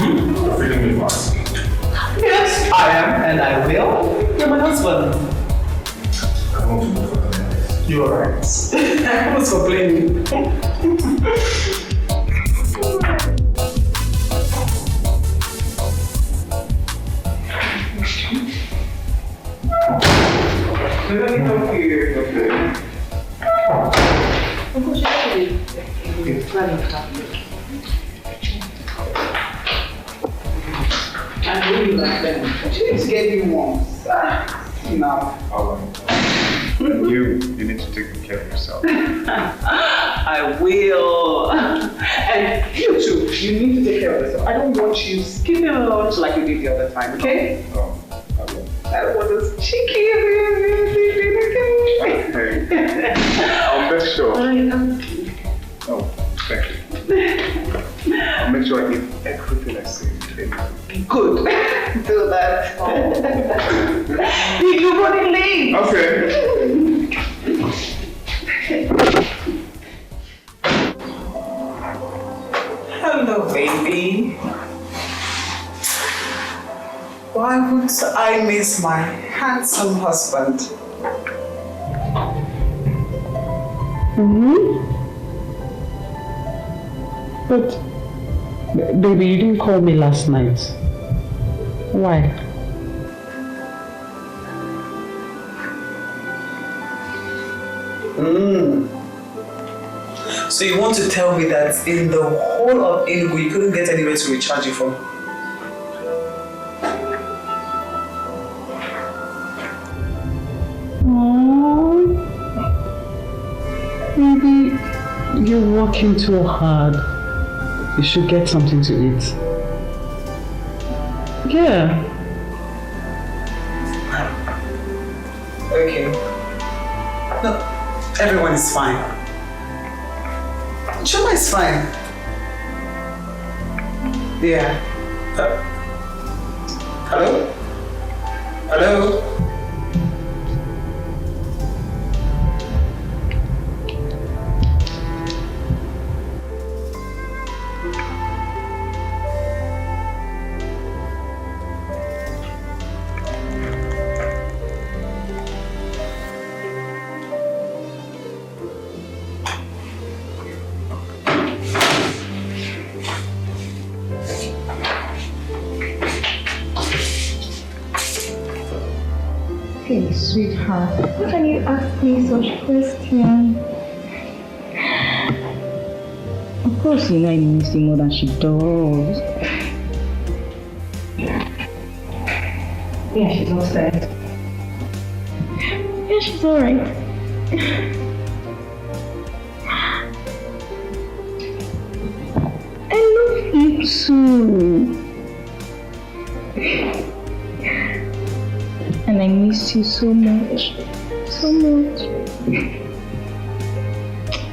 you're feeling me fast. Yes, I am, and I will. You're my husband. I want to move further. You're right. I was complaining. Let me help you. I really like them. She needs to get you one. Now. You need to take care of yourself. I will. And you too, you need to take care of yourself. I don't want you skipping lunch like you did the other time, okay? Oh, I will. That was as cheeky as Hey, I'll make sure. Oh, thank you. I'll make sure I eat everything I say. Good. Do that. You're running late. Okay. Hello, baby. Why would I miss my handsome husband? But, baby, you didn't call me last night. Why? So you want to tell me that in the whole of Enugu you couldn't get anywhere to recharge your phone? Maybe you're working too hard. You should get something to eat. Yeah. Okay. No, everyone is fine. Chuma is fine. Yeah. Hello? Hello? Hey, sweetheart, how can you ask me such questions? Of course, you know I miss you more than she does. Yeah, she's upstairs. Yeah, she's alright. I love you too. And I miss you so much. So much.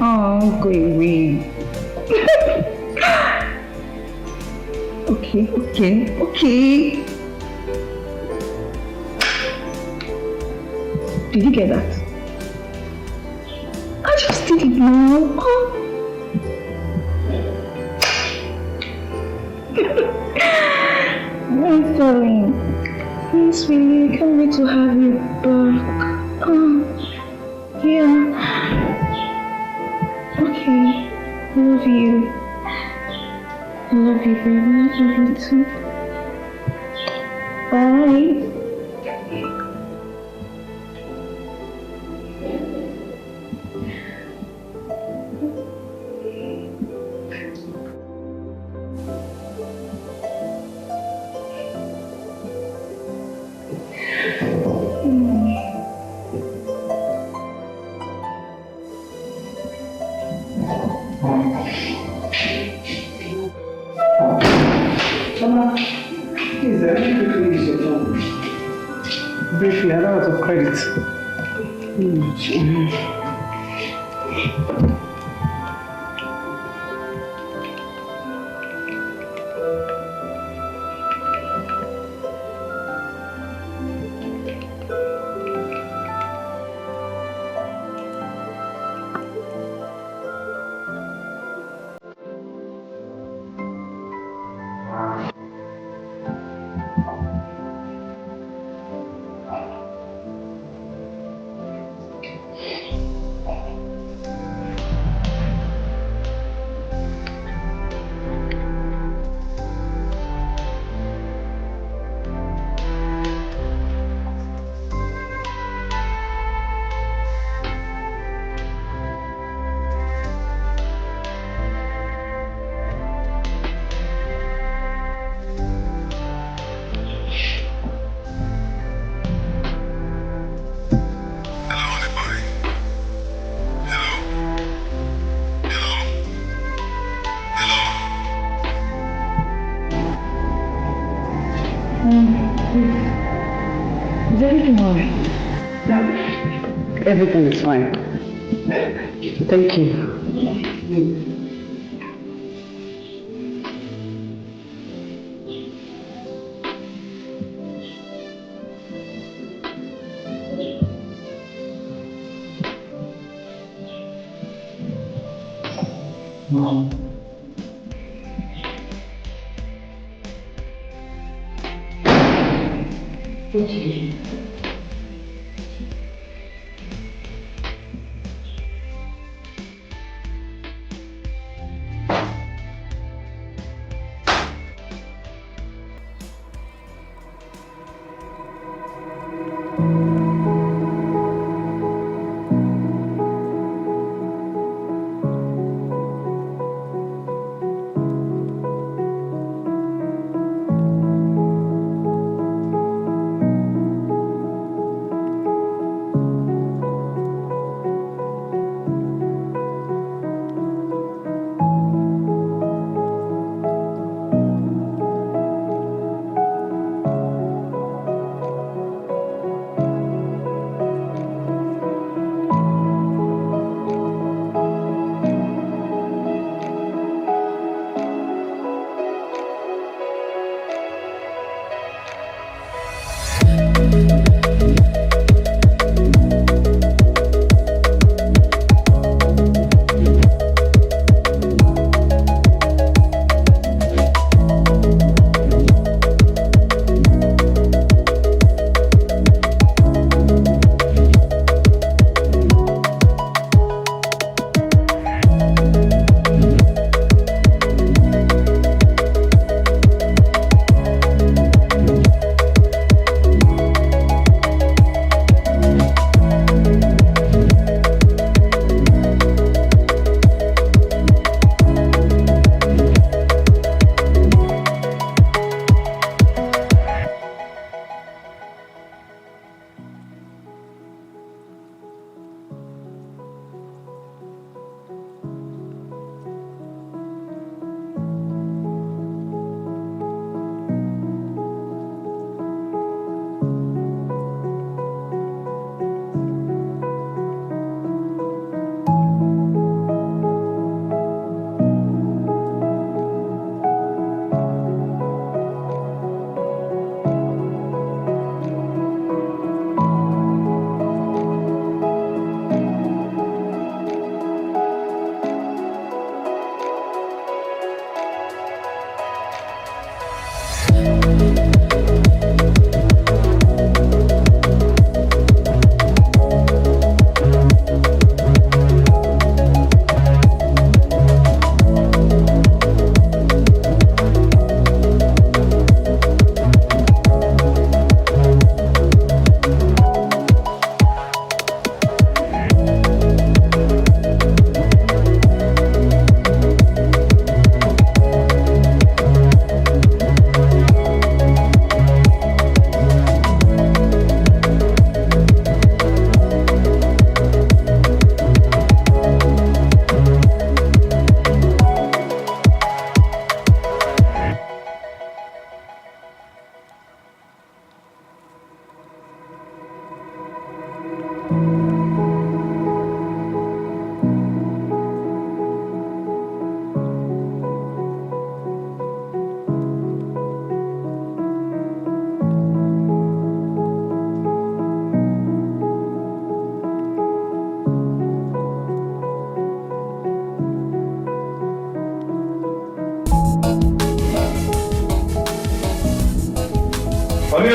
Oh, go away. Okay. Did you get that? I just did it now. Oh. I'm darling. Yes, sweetie, I can't wait to have you back. Oh, yeah. Okay, I love you. I love you, baby. I love you too. Bye. Briefly, I don't have of credit. Is everything alright? No. Everything is fine. Thank you. Okay.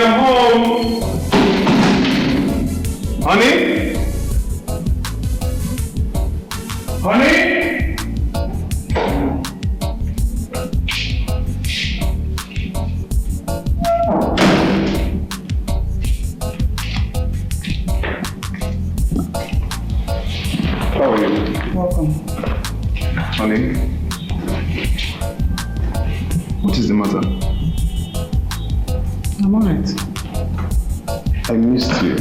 I'm home. Honey? Honey? How are you? Welcome. Honey? What is the matter? I'm alright. I missed you.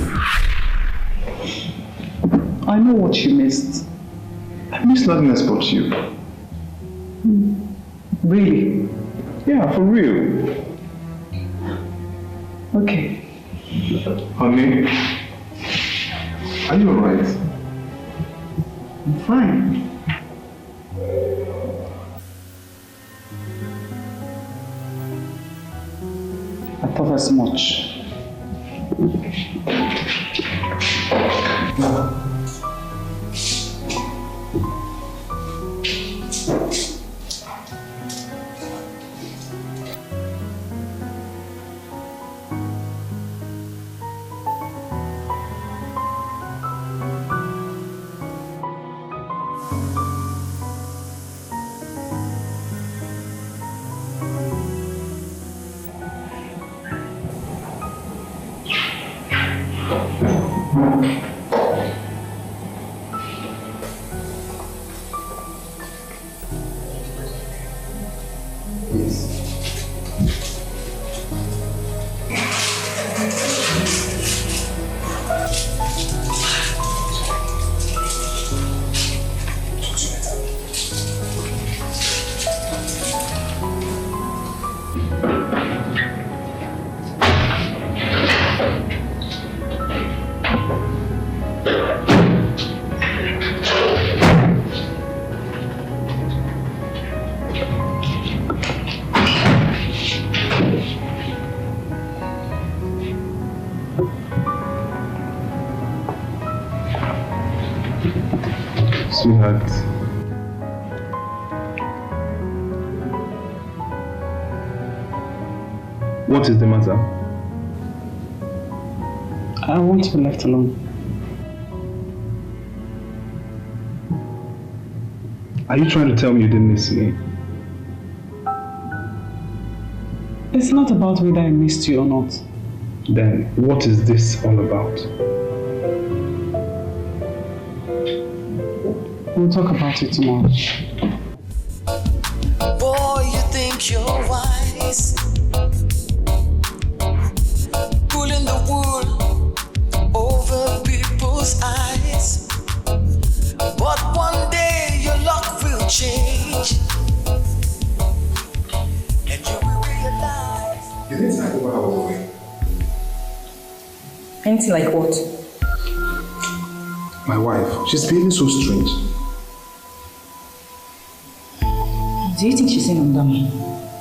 I know what you missed. I missed nothing else but you. Really? Yeah, for real. Okay. Honey? Are you alright? I'm fine. I thought as much. Sweetheart. What is the matter? I want to be left alone. Are you trying to tell me you didn't miss me? It's not about whether I missed you or not. Then what is this all about? We'll talk about it tomorrow. Boy, you think you're wise, pulling the wool over people's eyes. But one day your luck will change, and you will realize. You didn't talk about our way. Anything like what? My wife, she's behaving so strange. Do you think she's in under me?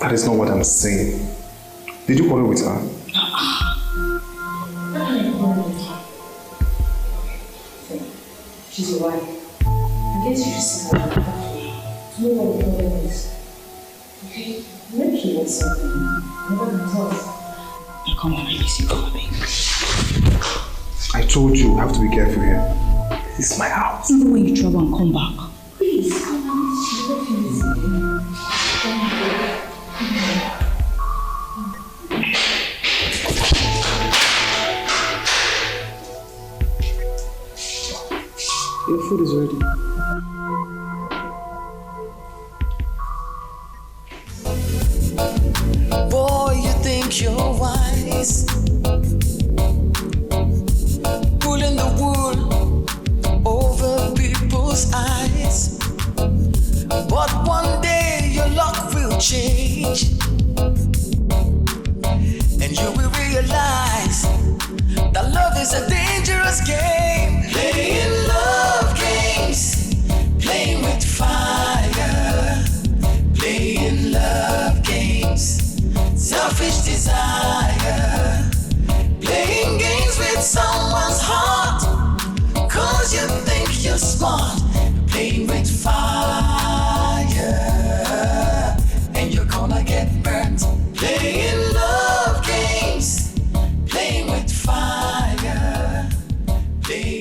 That is not what I'm saying. Did you quarrel with her? She's your wife. I guess you should see her. To know what the problem is. Okay? Maybe she wants something. Never can tell. Now come on, I miss you, come on, baby. I told you, you have to be careful here. This is my house. Even when you travel and come back. Please, come on. Your food is ready. Boy, you think you're wise, pulling the wool over people's eyes. But one day your luck will change, and you will realize that love is a dangerous game. Playing love games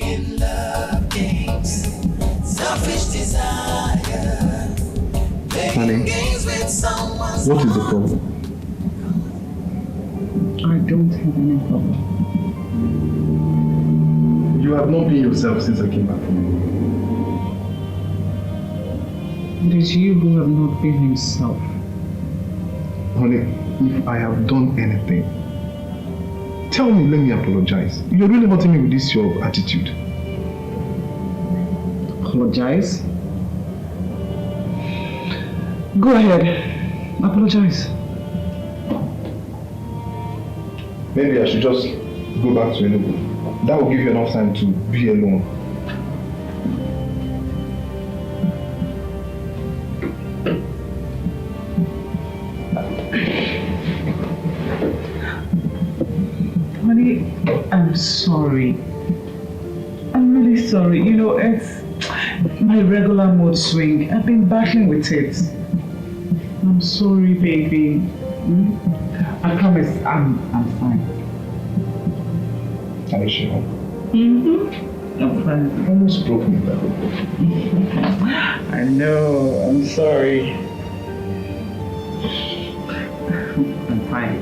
playing love games, selfish desire, playing games with someone. What is the problem? I don't have any problem. You have not been yourself since I came back from you. It is you who have not been himself. Honey, if I have done anything, tell me, let me apologize. You're really hurting me with this your attitude. Apologize? Go ahead. Apologize. Maybe I should just go back to Enugu. That will give you enough time to be alone. Honey, I'm sorry. I'm really sorry. You know, it's my regular mood swing. I've been battling with it. I'm sorry, baby. I promise I'm fine. Are you sure? I'm fine. You almost broke me down. I know. I'm sorry. I'm fine.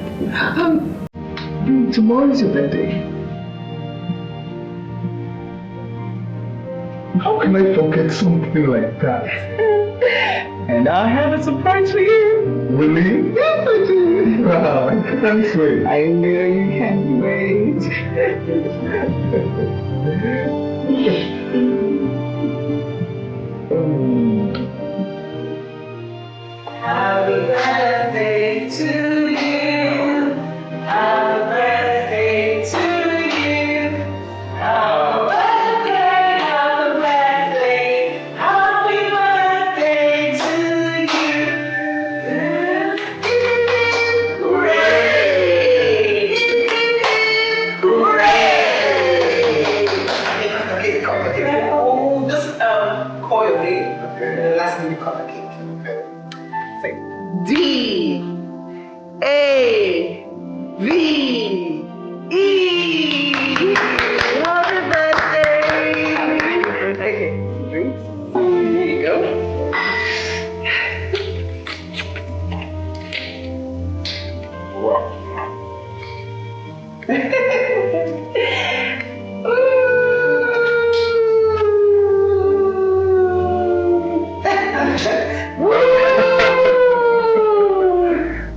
Tomorrow is your birthday. How can I forget something like that? And I have a surprise for you. Really? Yes, I do. Wow, I can't wait. I know you can't wait. Happy birthday to you. Happy birthday to you. Happy birthday, happy birthday. Happy birthday to you. Hooray! Hooray! Oh, just call your name. Last name you call the cake. Say D A V E. Happy birthday! Okay, drinks. Here you go. Wow.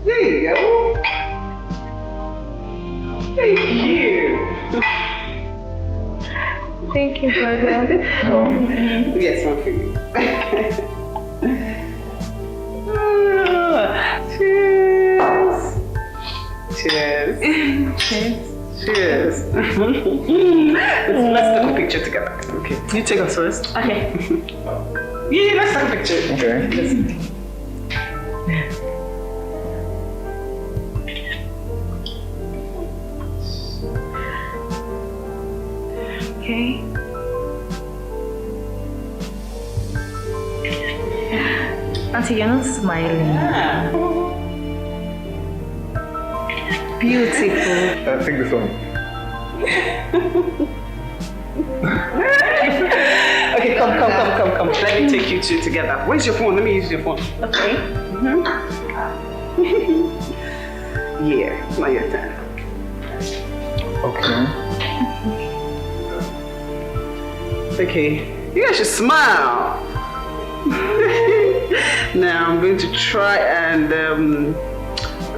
There you go. Thank you. Thank you, brother. Yes, one for you. Cheers. Cheers. Cheers. Cheers. Let's take a picture together. Okay. You take us first. Okay. Yeah, let's take a picture. Okay. Okay. Auntie, you're not smiling. Beautiful. I think this one. Okay, come. Let me take you two together. Where's your phone? Let me use your phone. Okay. Yeah, now your turn. Okay. Okay, you guys should smile. Now I'm going to try and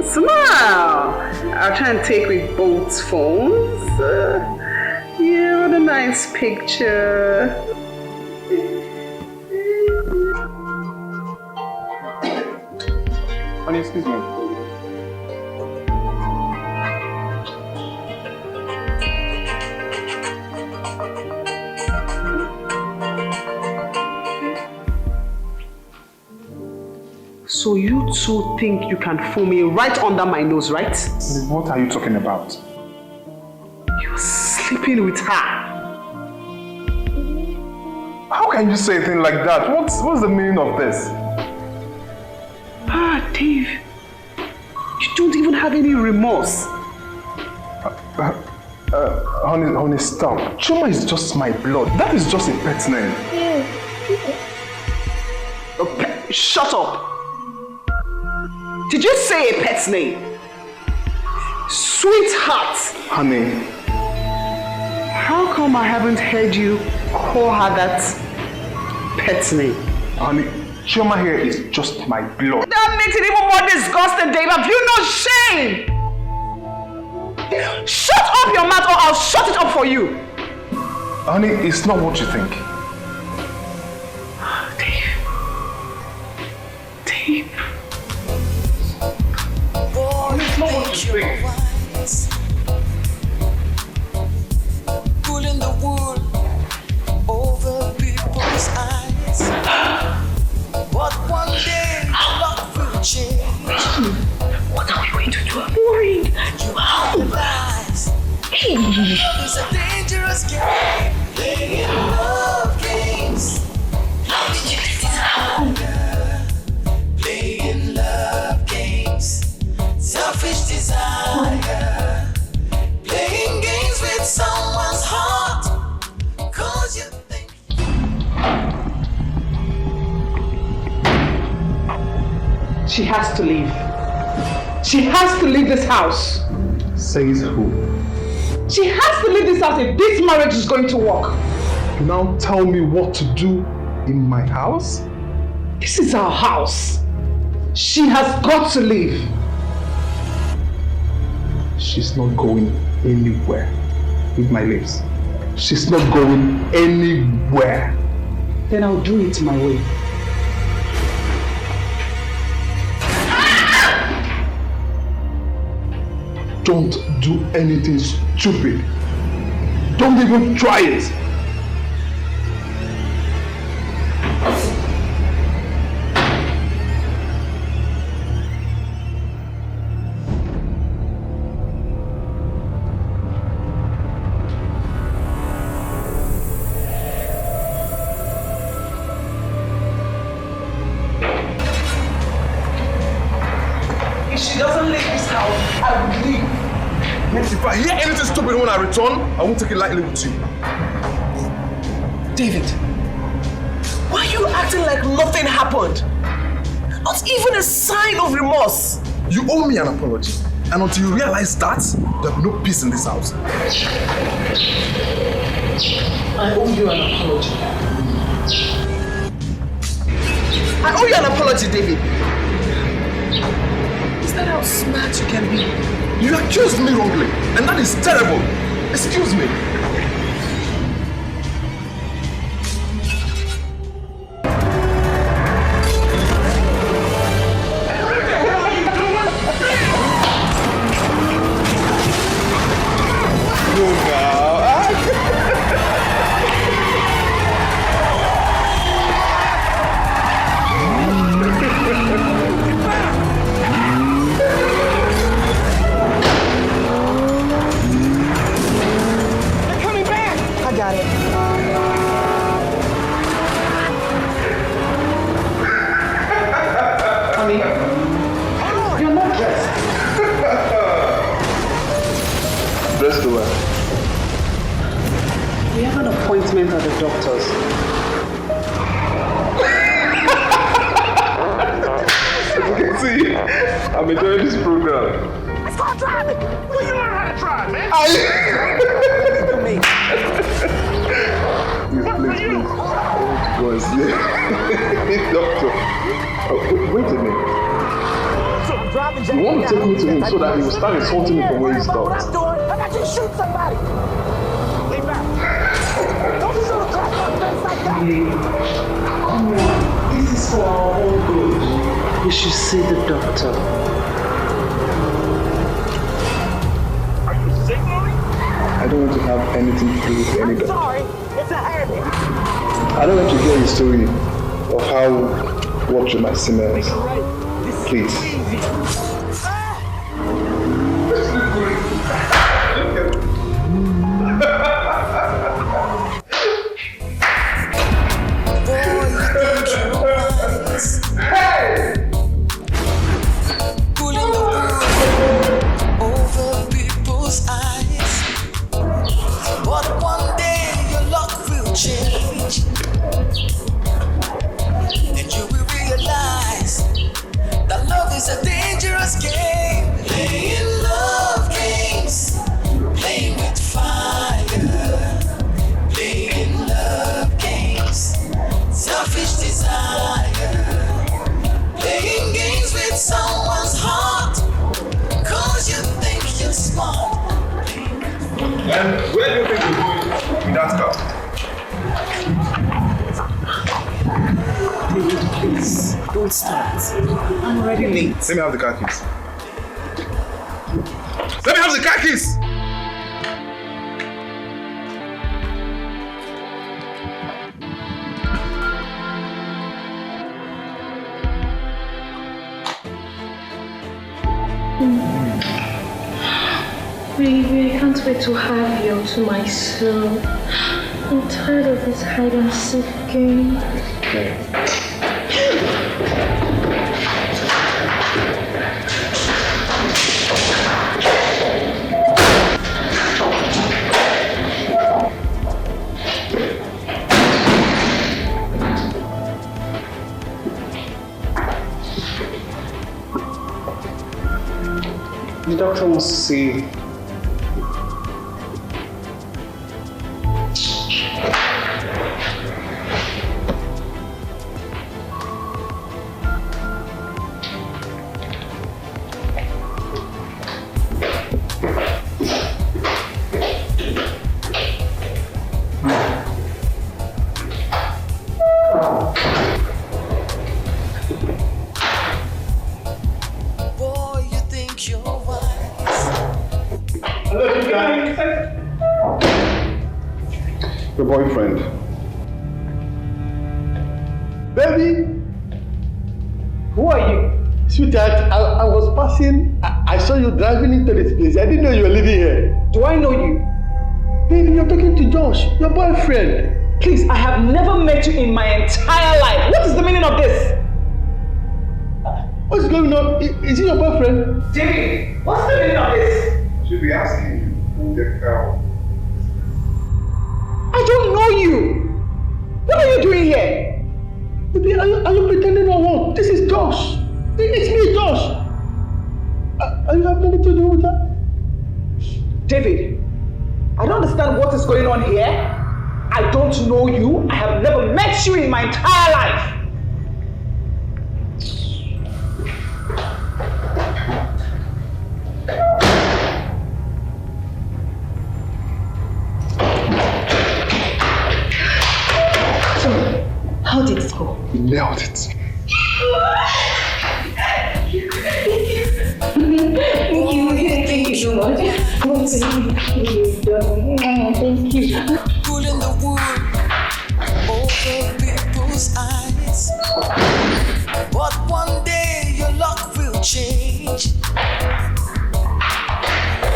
smile. I'll try and take with both phones. Yeah, what a nice picture. Honey, excuse me. So you two think you can fool me right under my nose, right? What are you talking about? You're sleeping with her. How can you say a thing like that? What's the meaning of this? Ah, Dave. You don't even have any remorse. Honey, stop. Chuma is just my blood. That is just a pet name. Okay, shut up. Did you say a pet's name? Sweetheart. Honey. How come I haven't heard you call her that pet's name? Honey, Chioma here is just my blood. That makes it even more disgusting, Dave. Have you no shame? Shut up your mouth or I'll shut it up for you. Honey, it's not what you think. Dave. Honey, it's not what you think. Pulling the wool over people's eyes. But one day, love will change. What are we going to do? I'm worried. Hey. It's a dangerous game. Playing love games. How did you get this home? Playing love games. Selfish desire. Playing games with someone's heart. 'Cause you think. She has to leave. She has to leave this house. Says who? She has to leave this house if this marriage is going to work. You now tell me what to do in my house? This is our house. She has got to leave. She's not going anywhere. With my lips. She's not going anywhere. Then I'll do it my way. Don't do anything stupid. Don't even try it. If she doesn't leave this house, I will leave. If I hear anything stupid when I return, I won't take it lightly with you. David, why are you acting like nothing happened? Not even a sign of remorse. You owe me an apology. And until you realize that, there'll be no peace in this house. I owe you an apology. I owe you an apology, David. Is that how smart you can be? You accused me wrongly, and that is terrible. Excuse me. We have an appointment at the doctor's. See, I'm enjoying this program. Stop driving! Well, you learn how to drive, man! Please. Doctor. Oh, wait a minute. You want to take me to him so that he will start insulting me from where he stopped? I got you to shoot somebody! Leave back! Don't shoot a cop on the face like that! Come on, this is for our own good. You should see the doctor. Are you signaling? I don't want to have anything to do with any doctor. Sorry, it's a habit. I don't want to hear the story of how what you might see me. Please. will change. And you will realize that love is a dangerous game. Playing love games, playing with fire, playing love games, selfish desire, playing games with someone's heart, cause you think you're smart. And where do you think you're going with that car? David, please, don't start. I'm already late. Let me have the car keys. Let me have the car keys! Baby, I can't wait to have you to myself. I'm tired of this hide and seek game. The doctor wants to see you. Your boyfriend. Baby! Who are you? Sweetheart, I was passing. I saw you driving into this place. I didn't know you were living here. Do I know you? Baby, you're talking to Josh, your boyfriend. Please, I have never met you in my entire life. What is the meaning of this? What's going on? Is he your boyfriend? Jimmy, what's the meaning of this? She'll be asking you. The cow. I don't know you. What are you doing here? Baby, are you pretending or what? This is Josh. It's me, Josh. Are you having anything to do with that? David, I don't understand what is going on here. I don't know you. I have never met you in my entire life. How did it go? You nailed it. Thank you so much. Thank you. Pulling the wood over people's eyes. But one day your luck will change.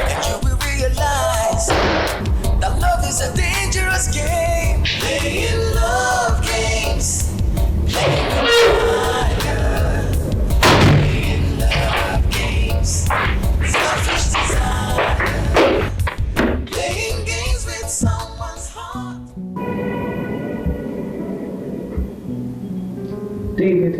And you will realize that love is a dangerous game. Playing love games. Playing fire. Playing love games. Selfish desire. Playing games with someone's heart. David.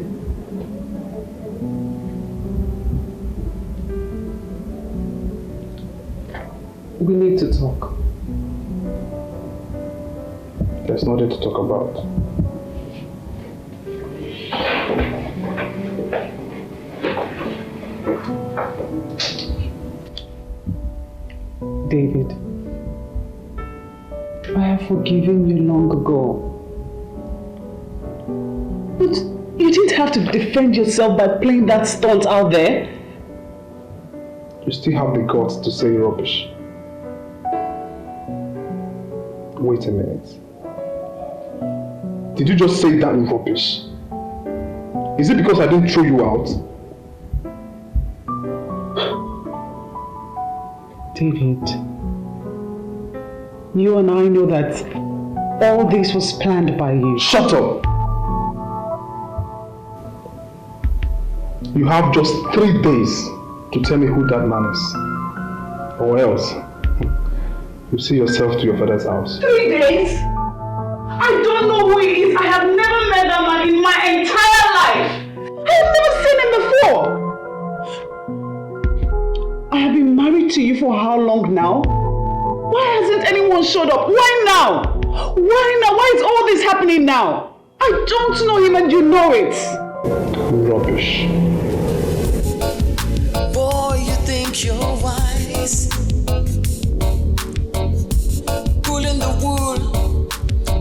We need to talk. There's nothing to talk about. David, I have forgiven you long ago. But you didn't have to defend yourself by playing that stunt out there. You still have the guts to say rubbish. Wait a minute. Did you just say that in rubbish? Is it because I didn't throw you out? David, you and I know that all this was planned by you. Shut up! You have just 3 days to tell me who that man is. Or else, you see yourself to your father's house. 3 days? I don't know who he is. I have never met that man in my entire life. I have never seen him before. I have been married to you for how long now? Why hasn't anyone showed up? Why now? Why now? Why is all this happening now? I don't know him and you know it. Rubbish. Boy, you think you're wise, pulling the wool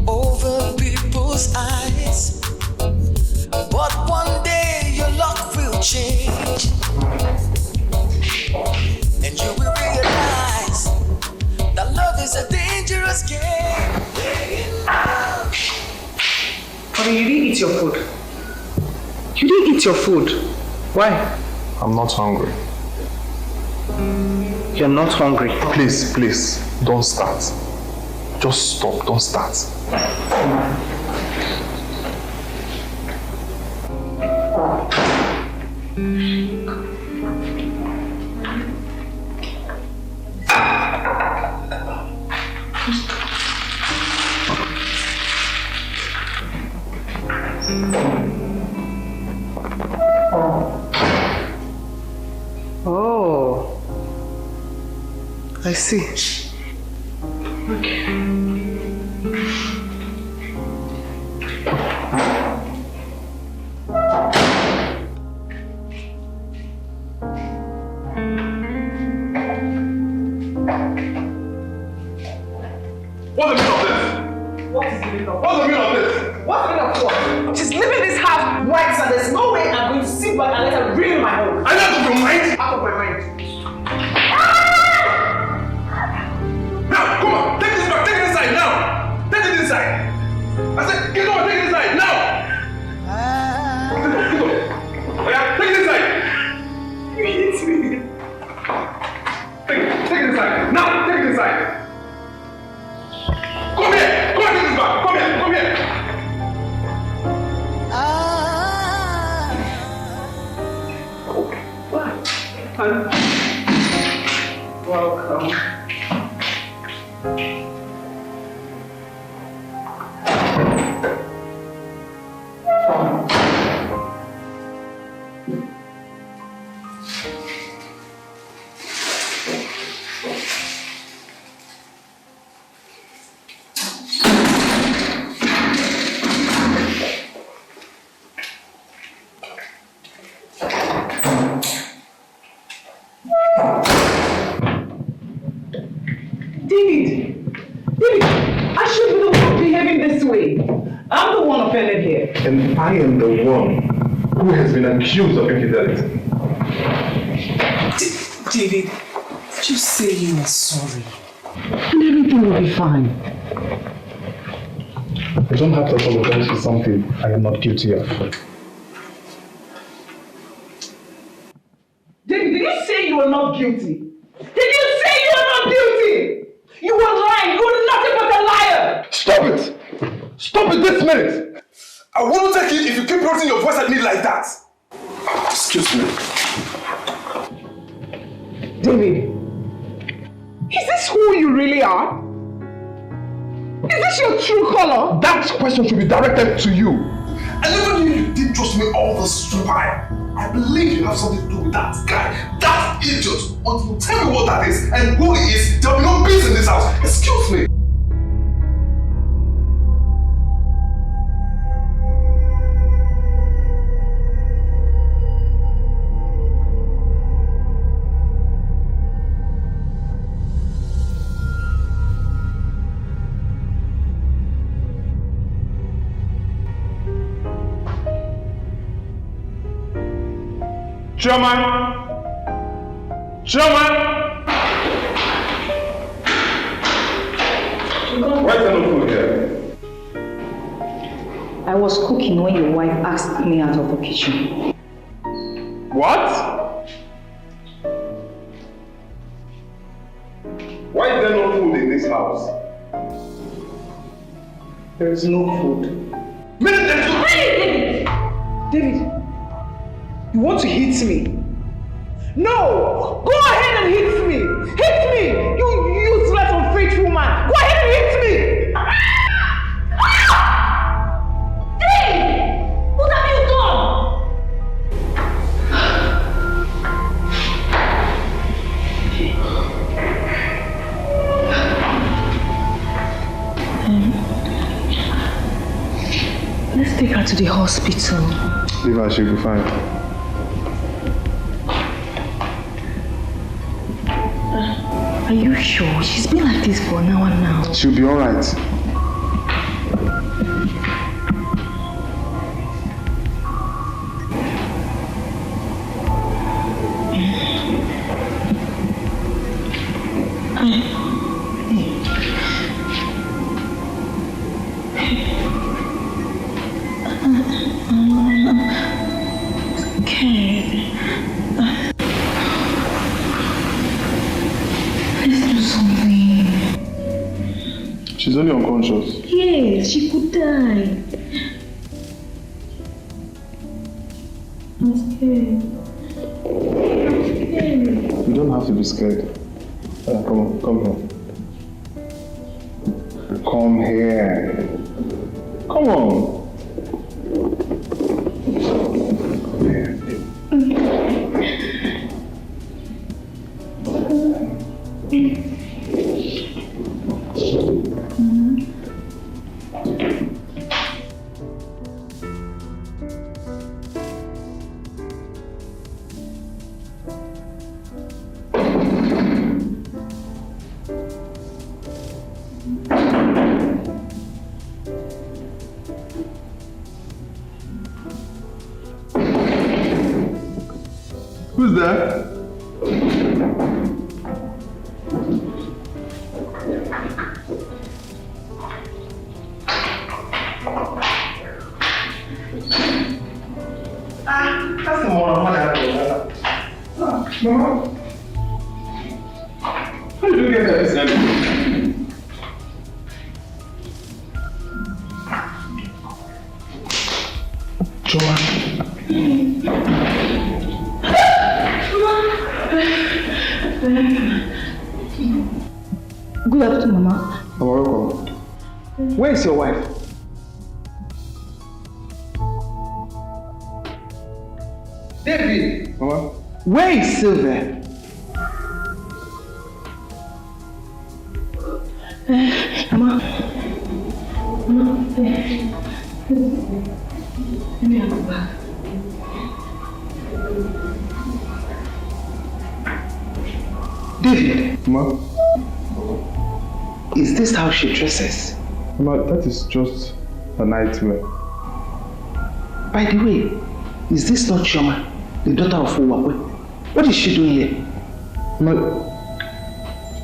over people's eyes. But one day your luck will change, and you will realize that love is a dangerous game. Honey, you didn't eat your food. You didn't eat your food. Why? I'm not hungry. You're not hungry. Please, please, don't start. Just stop, don't start. Oh, I see. Okay. What's the meaning of this? What is the meaning of What's the meaning of this? What's the meaning of what? She's leaving this house right, and there's no way I'm going to sit back and let her ruin my home. Are you out of your mind? Out of my mind. Now, come on, take this back, take it inside now. Take it inside. I said, get on, take it inside now. Get on. Oh yeah, take it inside. You hit me. Take it inside. Now, take it inside. Come here, take this back. Come here. Welcome. David, I should be the one behaving this way. I'm the one offended here. And I am the one who has been accused of infidelity. David, just say you are sorry. And everything will be fine. I don't have to apologize for something I am not guilty of. David, did you say you were not guilty? Did you say you were not guilty? You were lying. You were nothing but a liar. Stop it! Stop it this minute! I won't take it if you keep raising your voice at me like that. Excuse me. David, is this who you really are? Is this your true color? That question should be directed to you. I never knew you did trust me all this while. I believe you have something to do with that guy, that idiot. Until you tell me what that is and who he is, there will be no peace in this house. Excuse me. Chairman! Why is there no food here? I was cooking when your wife asked me out of the kitchen. What? Why is there no food in this house? There is no food. David, you want to hit me? No! Go ahead and hit me! Hit me! You useless, unfaithful man! Go ahead and hit me! Let's take her to the hospital. Leave her, she'll be fine. Are you sure? She's been like this for an hour now. She'll be alright. She's only unconscious. Yes, she could die. I'm scared. You don't have to be scared. Come on, come here. Come here. Come on. Who's there? That's the more Mama. How did you get that this early? Good afternoon, Mama. You're welcome. Where is your wife? David! Mama? Where is Sylvia? Mama. Let me have a bath. David! Mama? Is this how she dresses? Mama, that is just a nightmare. By the way, is this not Chioma, the daughter of Uwakwe? What is she doing here? Mama,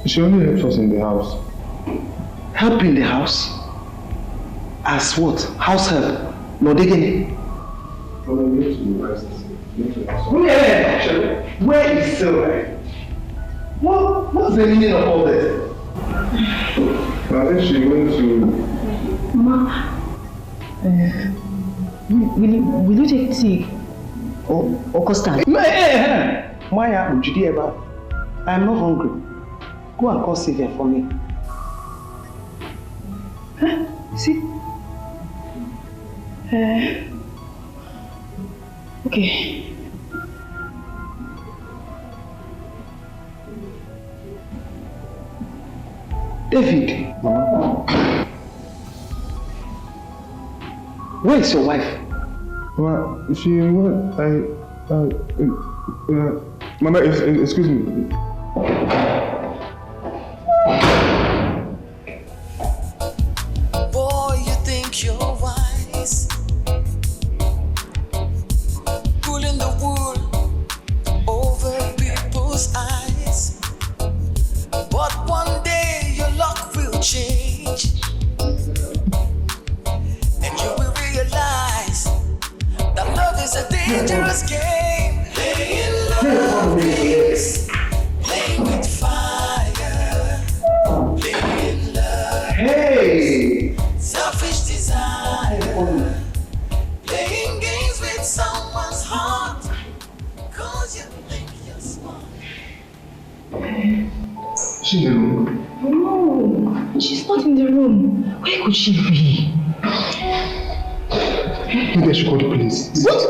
she only helps us in the house. Help in the house? As what? House help? No digging? Mama, you need to rest. Where is Sylvia? What's the meaning of all this? I think she went to... Mama, will you take tea? Or custard? Maya, would you ever? I'm not hungry. Go and call Sylvia for me. Huh? See? Okay. David. Mama. Where is your wife? Mama, she went. Mama, excuse me. Boy, you think you're wise, pulling the wool over people's eyes. But one day your luck will change, and you will realize that love is a dangerous game. Playing love is playing with fire, playing love. Hey! Selfish desire, playing games with someone's heart, cause you think you're smart. She's in the room. No, she's not in the room. Where could she be? Maybe I should call the police. What?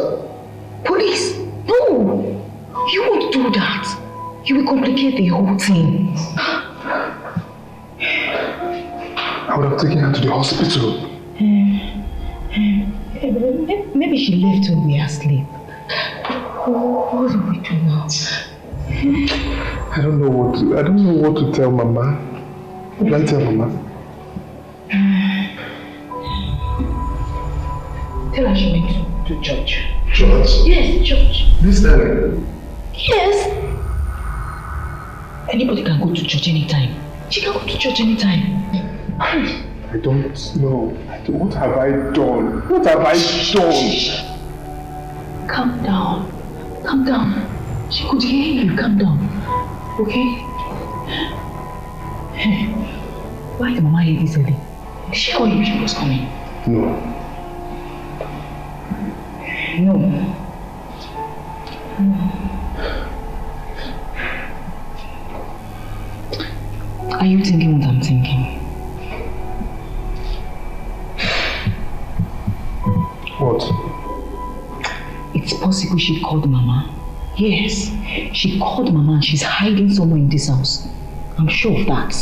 Police? No! You won't do that. You will complicate the whole thing. I would have taken her to the hospital. Maybe she left when we are asleep. What do we do now? I don't know what to tell Mama. What do I tell Mama? Tell her she went to church. Church? Yes, church. This time? Yes. Anybody can go to church anytime. She can go to church anytime. I don't know. What have I done? What have I done? Calm down. Calm down. She could hear you. Calm down. Okay? Why did Mama hear this early? Did she call you she was coming? No. No. Are you thinking what I'm thinking? What? It's possible she called Mama. Yes, she called Mama and she's hiding somewhere in this house. I'm sure of that.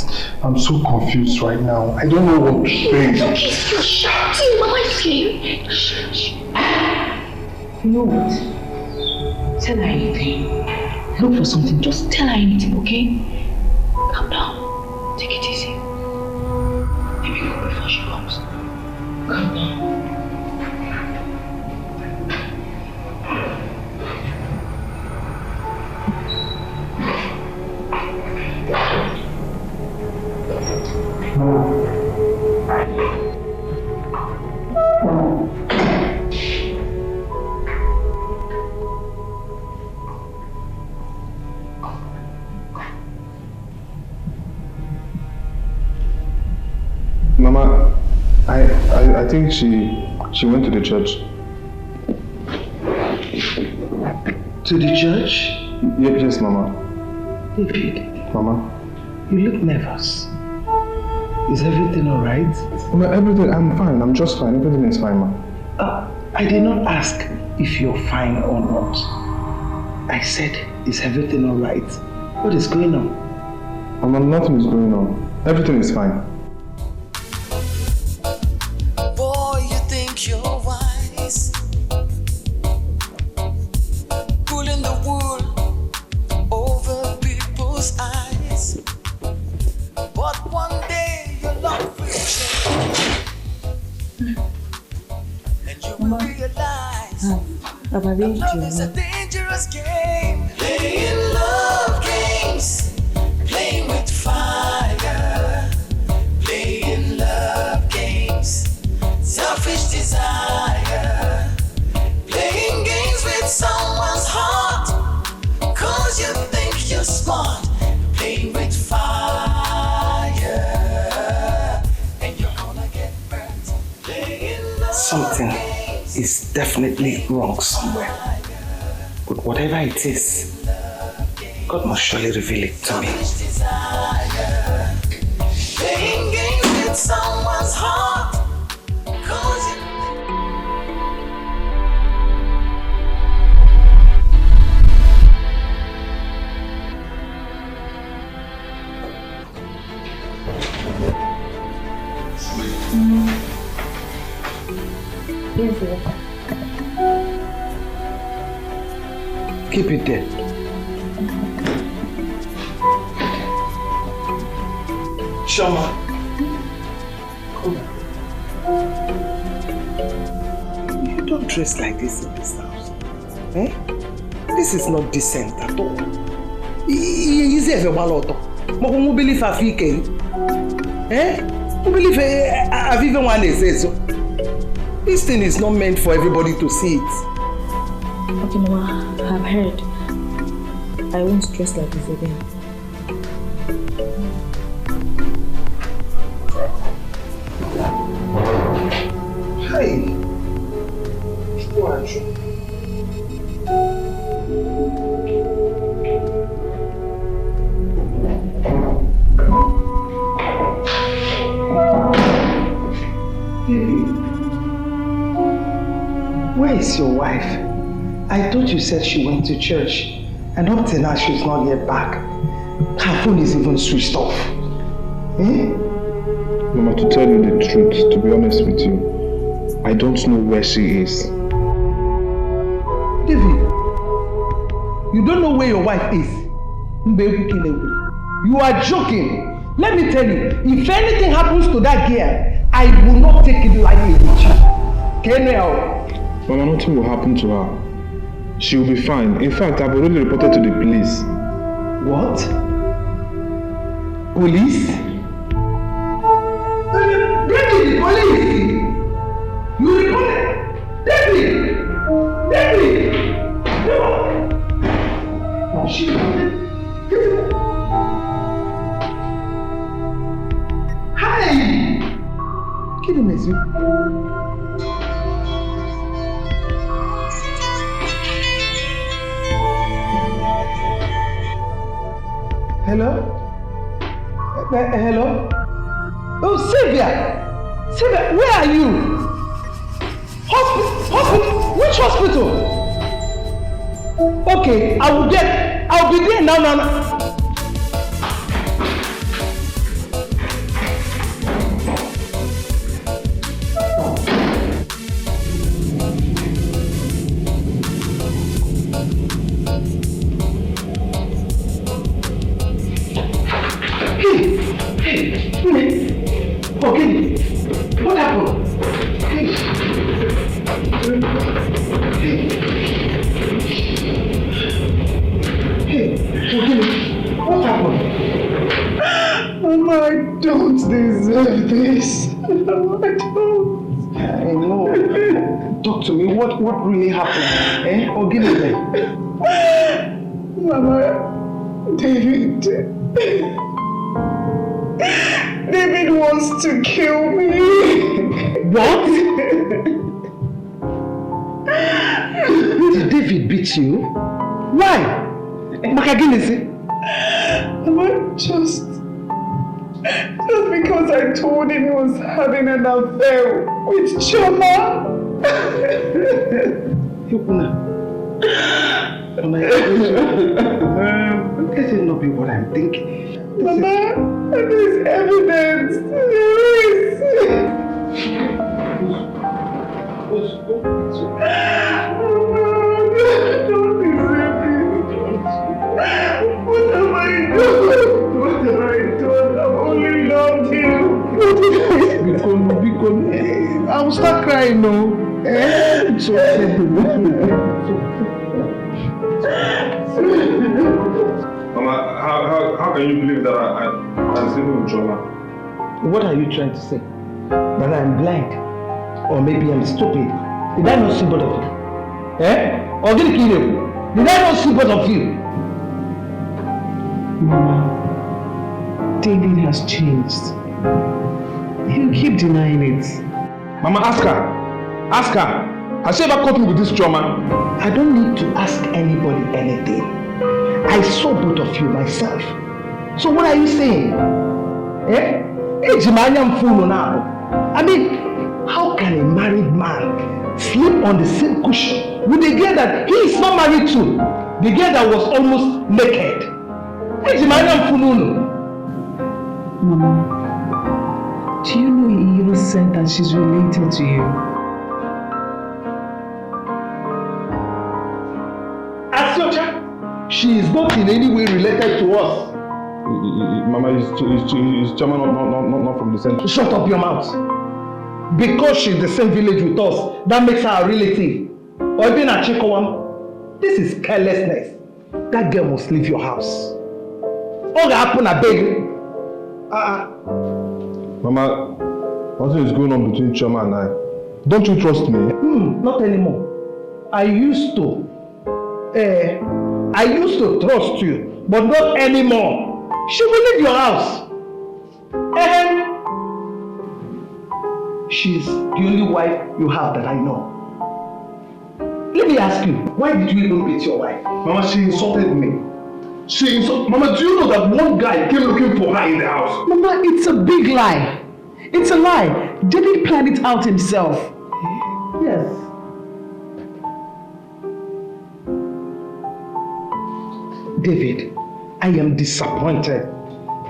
I'm so confused right now. I don't know what to say. You're shouting. Mama is here. Shh. You know what? Tell her anything. Look for something. Just tell her anything, okay? Calm down. Take it easy. Maybe go before she comes. Calm down. Mama, I think she went to the church. To the church? Yes, Mama. David. Mama. You look nervous. Is everything alright? Mama, everything, I'm fine. I'm just fine. Everything is fine, Ma. I did not ask if you're fine or not. I said, is everything alright? What is going on? Mama, nothing is going on. Everything is fine. Boy, you think you're wise, pulling the wool over people's eyes. But one day your love will change, and you will realize that love is a dangerous game. Playing love games, playing with fire, playing love games, selfish desire, playing games with someone's heart, 'cause you think you're smart, playing with fire, and you're gonna get burnt. Playing love Something is definitely wrong somewhere. But whatever it is, God must surely reveal it to me. desire, playing games with someone's heart, 'cause you Keep it there. Shoma. You don't dress like this in this house. Eh? This is not decent at all. Easy if you want to. Mo believe I feel eh? Mo believe I've even one say so. This thing is not meant for everybody to see it. Okay, Mama, I've heard. I won't dress like this again. Hey! Who are you? Where is your wife? I thought you said she went to church, and up till now she's not yet back. Her phone is even switched off. Eh? Mama, to tell you the truth, to be honest with you, I I don't know where she is. David, you don't know where your wife is? You are joking. Let me tell you, if anything happens to that girl, I will not take it lightly with you. Mama, nothing will happen to her. She will be fine. In fact, I've already reported to the police. What? Police? David, the police! You reported? David! David! No! She reported? Hi! Give him a zip. Hello? Hello? Oh, Sylvia! Sylvia, where are you? Hospital? Which hospital? Okay, I'll be there now. Okay, what happened? What happened? Mama, I don't deserve this. I don't. I know. Talk to me. What really happened? Ogini. Mama, David wants to kill me. What? Did David beat you? Why? Makaginisi? Mama, just because I told him he was having an affair with Choma. This will not be what I'm thinking. Mama, there's evidence. There is. Don't deserve this. What have I done? What have I done? I've only loved him. I will start crying now. So Mama, how can you believe that I'm sleeping with Choma? What are you trying to say? That I'm blind? Or maybe I'm stupid? Did I not see both of you? Or did I kill you? Did I not see both of you? Mama, David has changed. He'll keep denying it. Mama, ask her. Ask her. Has she ever caught me with this Choma? I don't need to ask anybody anything. I saw both of you myself. So what are you saying? I mean, how can a married man sleep on the same cushion with a girl that he is not married to? The girl that was almost naked. Mama, do you know he even said that she's related to you? Asiocha, she is not in any way related to us. Mama, is Choma not from the same? Shut up your mouth. Because she's the same village with us, that makes her a relative. Or even a Chikowam. This is carelessness. That girl must leave your house. All that happened, I beg you. Mama, what is going on between Choma and I? Don't you trust me? Not anymore. I used to trust you, but not anymore. She will leave your house. She's the only wife you have that I know. Let me ask you, why did you even beat your wife? Mama, she insulted me. Mama, do you know that one guy came looking for her in the house? Mama, it's a big lie. It's a lie. David planned it out himself. Yes. David, I am disappointed.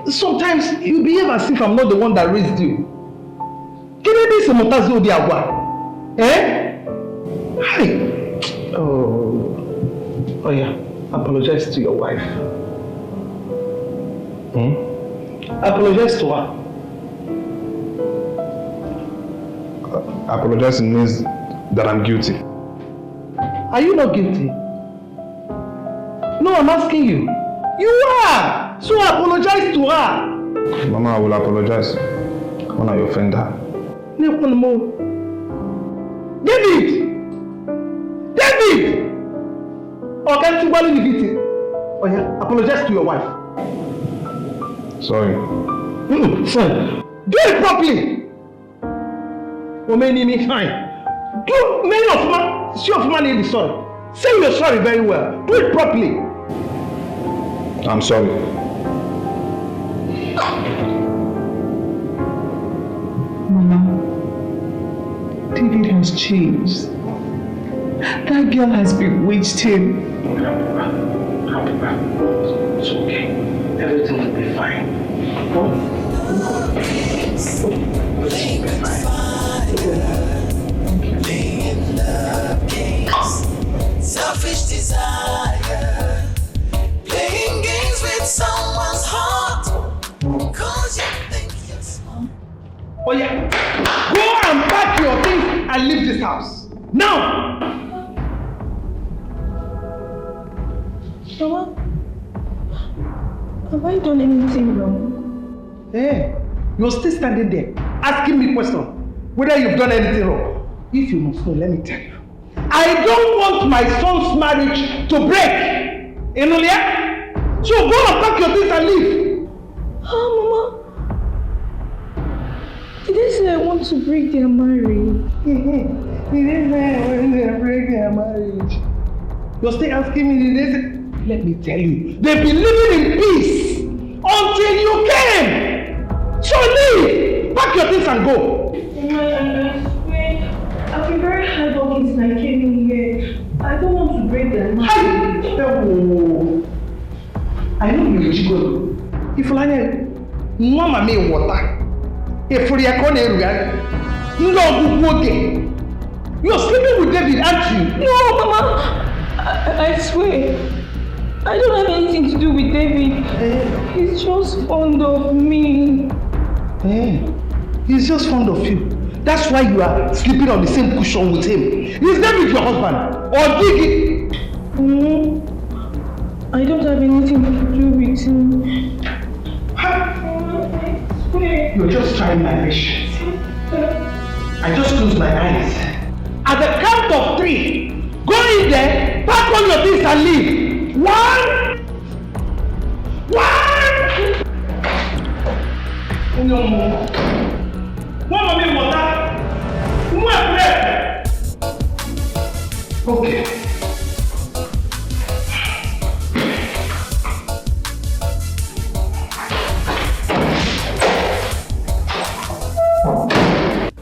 Sometimes you behave as if I'm not the one that raised you. Eh? Hi. Oh yeah. Apologize to your wife. Apologize to her. Apologizing means that I'm guilty. Are you not guilty? No, I'm asking you. You are! So apologize to her. Mama, I will apologize when I offend her. David! David! Okay, oh yeah, apologize to your wife. Sorry. Son, do it properly. Me fine. Do many of man, see of man need sorry. Say you're sorry very well. Do it properly. I'm sorry. Mama, David has changed. That girl has bewitched him. It's okay. Everything will be fine. Selfish desire, playing games with someone's heart, 'cause you think you're smart. Oh yeah, go and pack your things and leave this house now. Mama, have I done anything wrong? Hey, you're still standing there asking me questions whether you've done anything wrong. If you must know, let me tell you. I don't want my son's marriage to break. Enolia? So go and pack your things and leave. Mama. Did they say I want to break their marriage? Did they say I want to break their marriage? You're still asking me, did they say? Let me tell you, they've been living in peace until you came. So leave. Pack your things and go. I've been very hardworking since I came in here. I don't want to break their marriage. I know you're Chico. If I know, Mama me water. If for your corner, no, you're sleeping with David, aren't you? No, Mama. I swear. I don't have anything to do with David. He's just fond of me. He's just fond of you. That's why you are sleeping on the same cushion with him. Is David your husband? Or Diggy? No, I don't have anything to do with him. I swear. You're just trying my patience. I just closed my eyes. At the count of 3, go in there, pack all your things and leave. 1. No more. Mama, me water. Okay.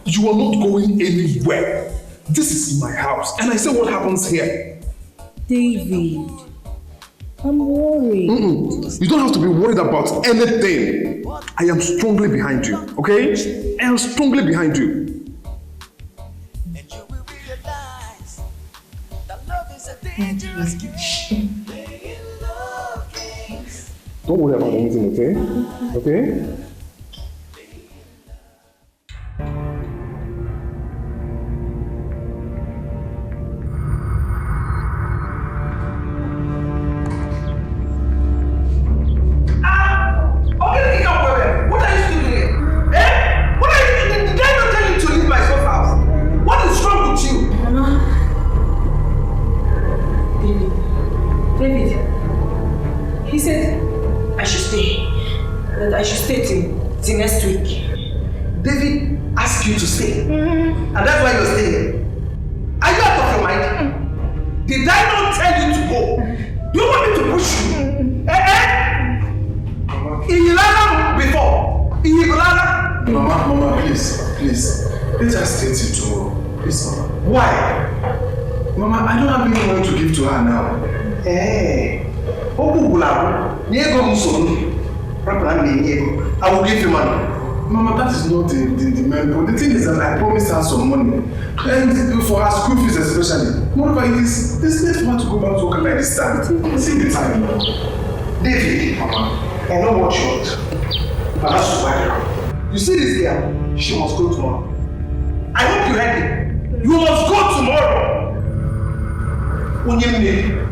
You are not going anywhere. This is in my house, and I say what happens here. David, I'm worried. You don't have to be worried about anything. I am strongly behind you, okay? I am strongly behind you. And you will realize that love is a dangerous game. Playing love games. Don't worry about anything, okay? Okay? I will give you money. Mama, that is not the main point. The thing is that I promised her some money. And for her school fees especially. Moreover, it's late for her to go back to work by this time. See the time now. David, Mama, I know what you want. But that's to buy her. You see this girl? She must go tomorrow. I hope you heard it. You must go tomorrow. Onyemne.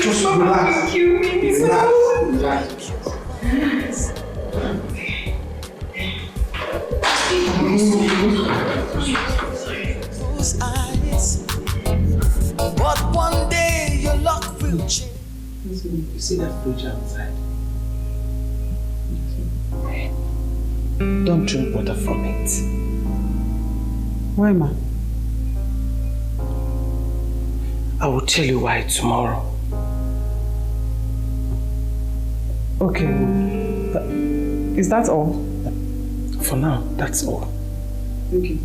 Just relax. You make me so relax. Those eyes, but one day your luck will change. You see that fridge outside? Don't drink water from it. Why, ma? I will tell you why tomorrow. Okay. Is that all? For now, that's all. Okay.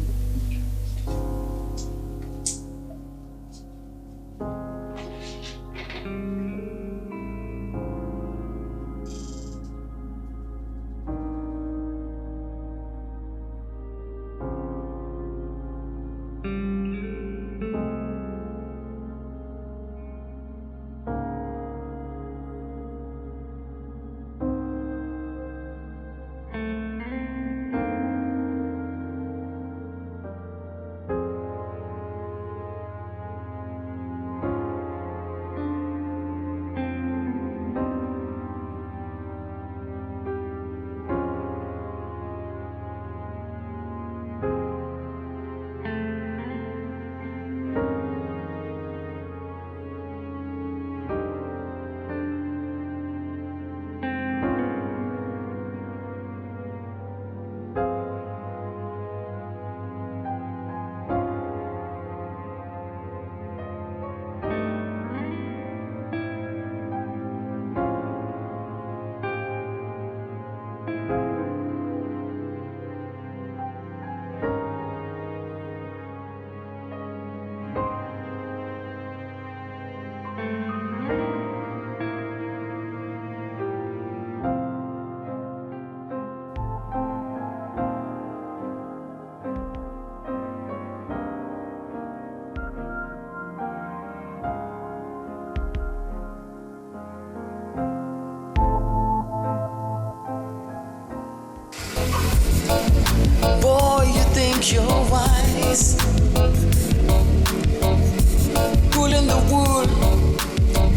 Boy, you think you're wise, pulling the wool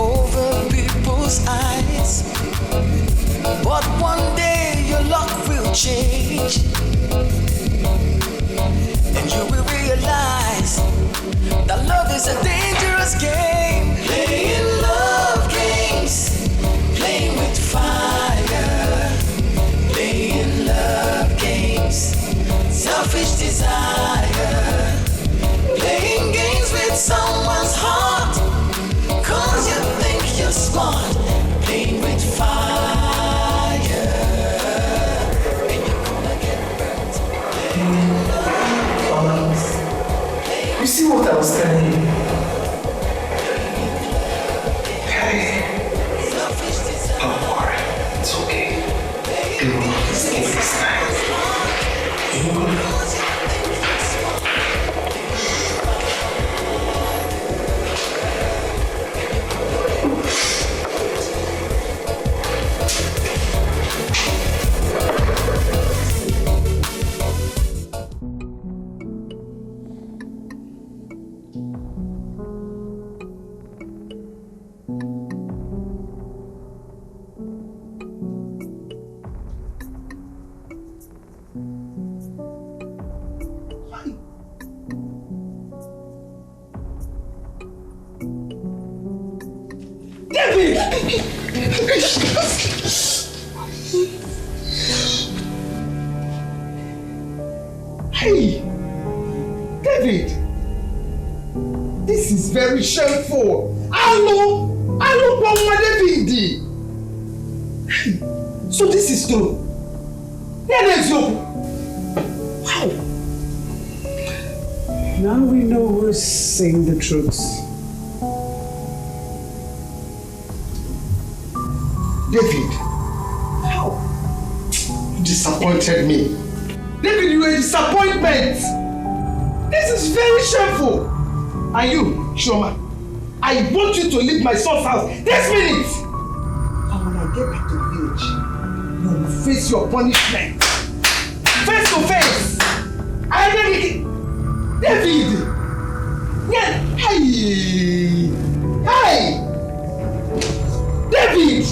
over people's eyes. But one day your luck will change, and you will realize that love is a dangerous game. Playing love games, playing with fire, playing love games, selfish desire, playing games with someone's heart, 'cause you think you're smart, playing with fire, and you're gonna get burnt. You see what I was telling you? Hey. Don't worry. It's okay. It will not escape this time. You will. Hey! David! This is very shameful! Hello, Mama David! So this is true? Where is you? Wow! Now we know who's saying the truth. David, how? You disappointed me. David, you are a disappointment. This is very shameful. And you, Shoma, I want you to leave my son's house this minute. And when I get back to the village, you will face your punishment. Face to face. David! Yeah. Hey! Hey! David!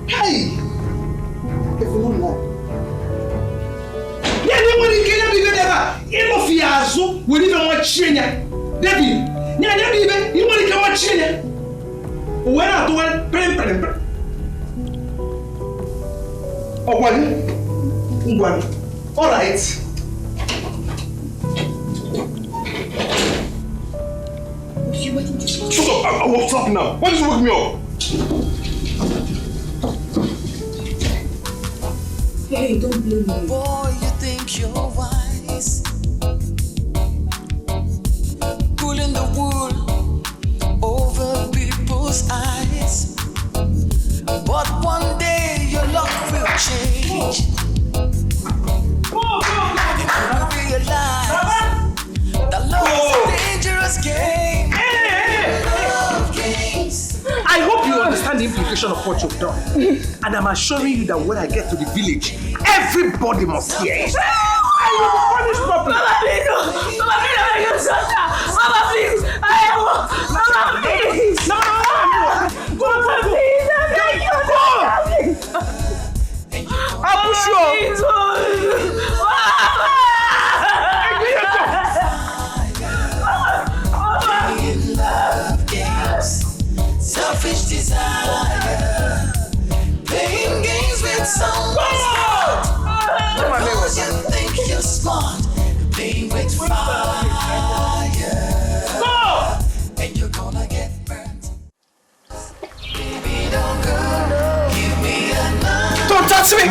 Hey! If you don't know. Yeah, nobody can be good ever. Even if you are so, we even want China. David! Yeah, David, you want to come watch China? When I do it, oh, one. All right. Shut up! I will stop now. Why did you wake me up? Hey, don't blame me. Boy, you think you're wise, pulling the wool over people's eyes. But one day your luck will change. And you will realize that love is a dangerous game. I hope you understand the implication of what you've done. And I'm assuring you that when I get to the village, everybody must hear it. I will be punished properly. Mama, please, no. Mama, please, I beg you, sister. Mama, please. Mama, please. No. Mama, please, I beg you, sister. I'll push you selfish desire, playing games with someone's heart. Because you think you're smart, playing with fire. And you're gonna get burnt. Baby, don't go, give me another. Don't touch me!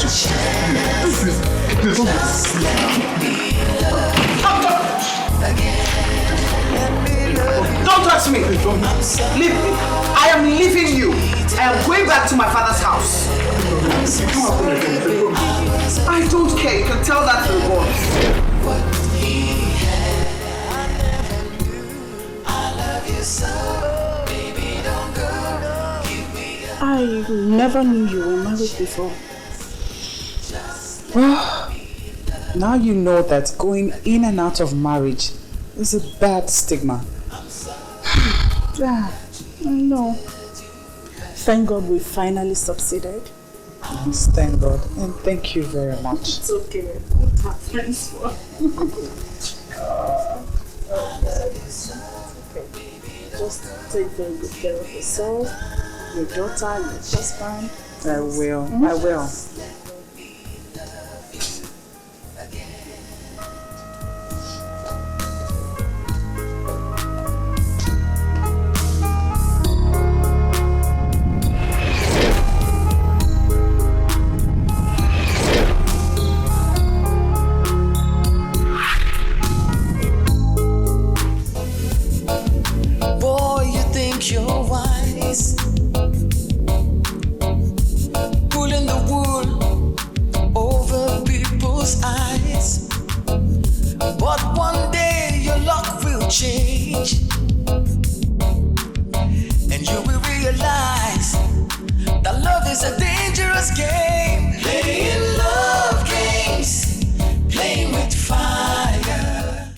Just let me love again. Don't touch me! Leave me! I am leaving you! I am going back to my father's house. I don't care, you can tell that to the boys. I never knew you were married before. Well, now you know that going in and out of marriage is a bad stigma. Yeah, I know. Thank God we finally succeeded. Yes, thank God. And thank you very much. It's okay. What are friends for? Just take very good care of yourself, your daughter, your husband. I will. I will. You're wise, pulling the wool over people's eyes. But one day your luck will change, and you will realize that love is a dangerous game.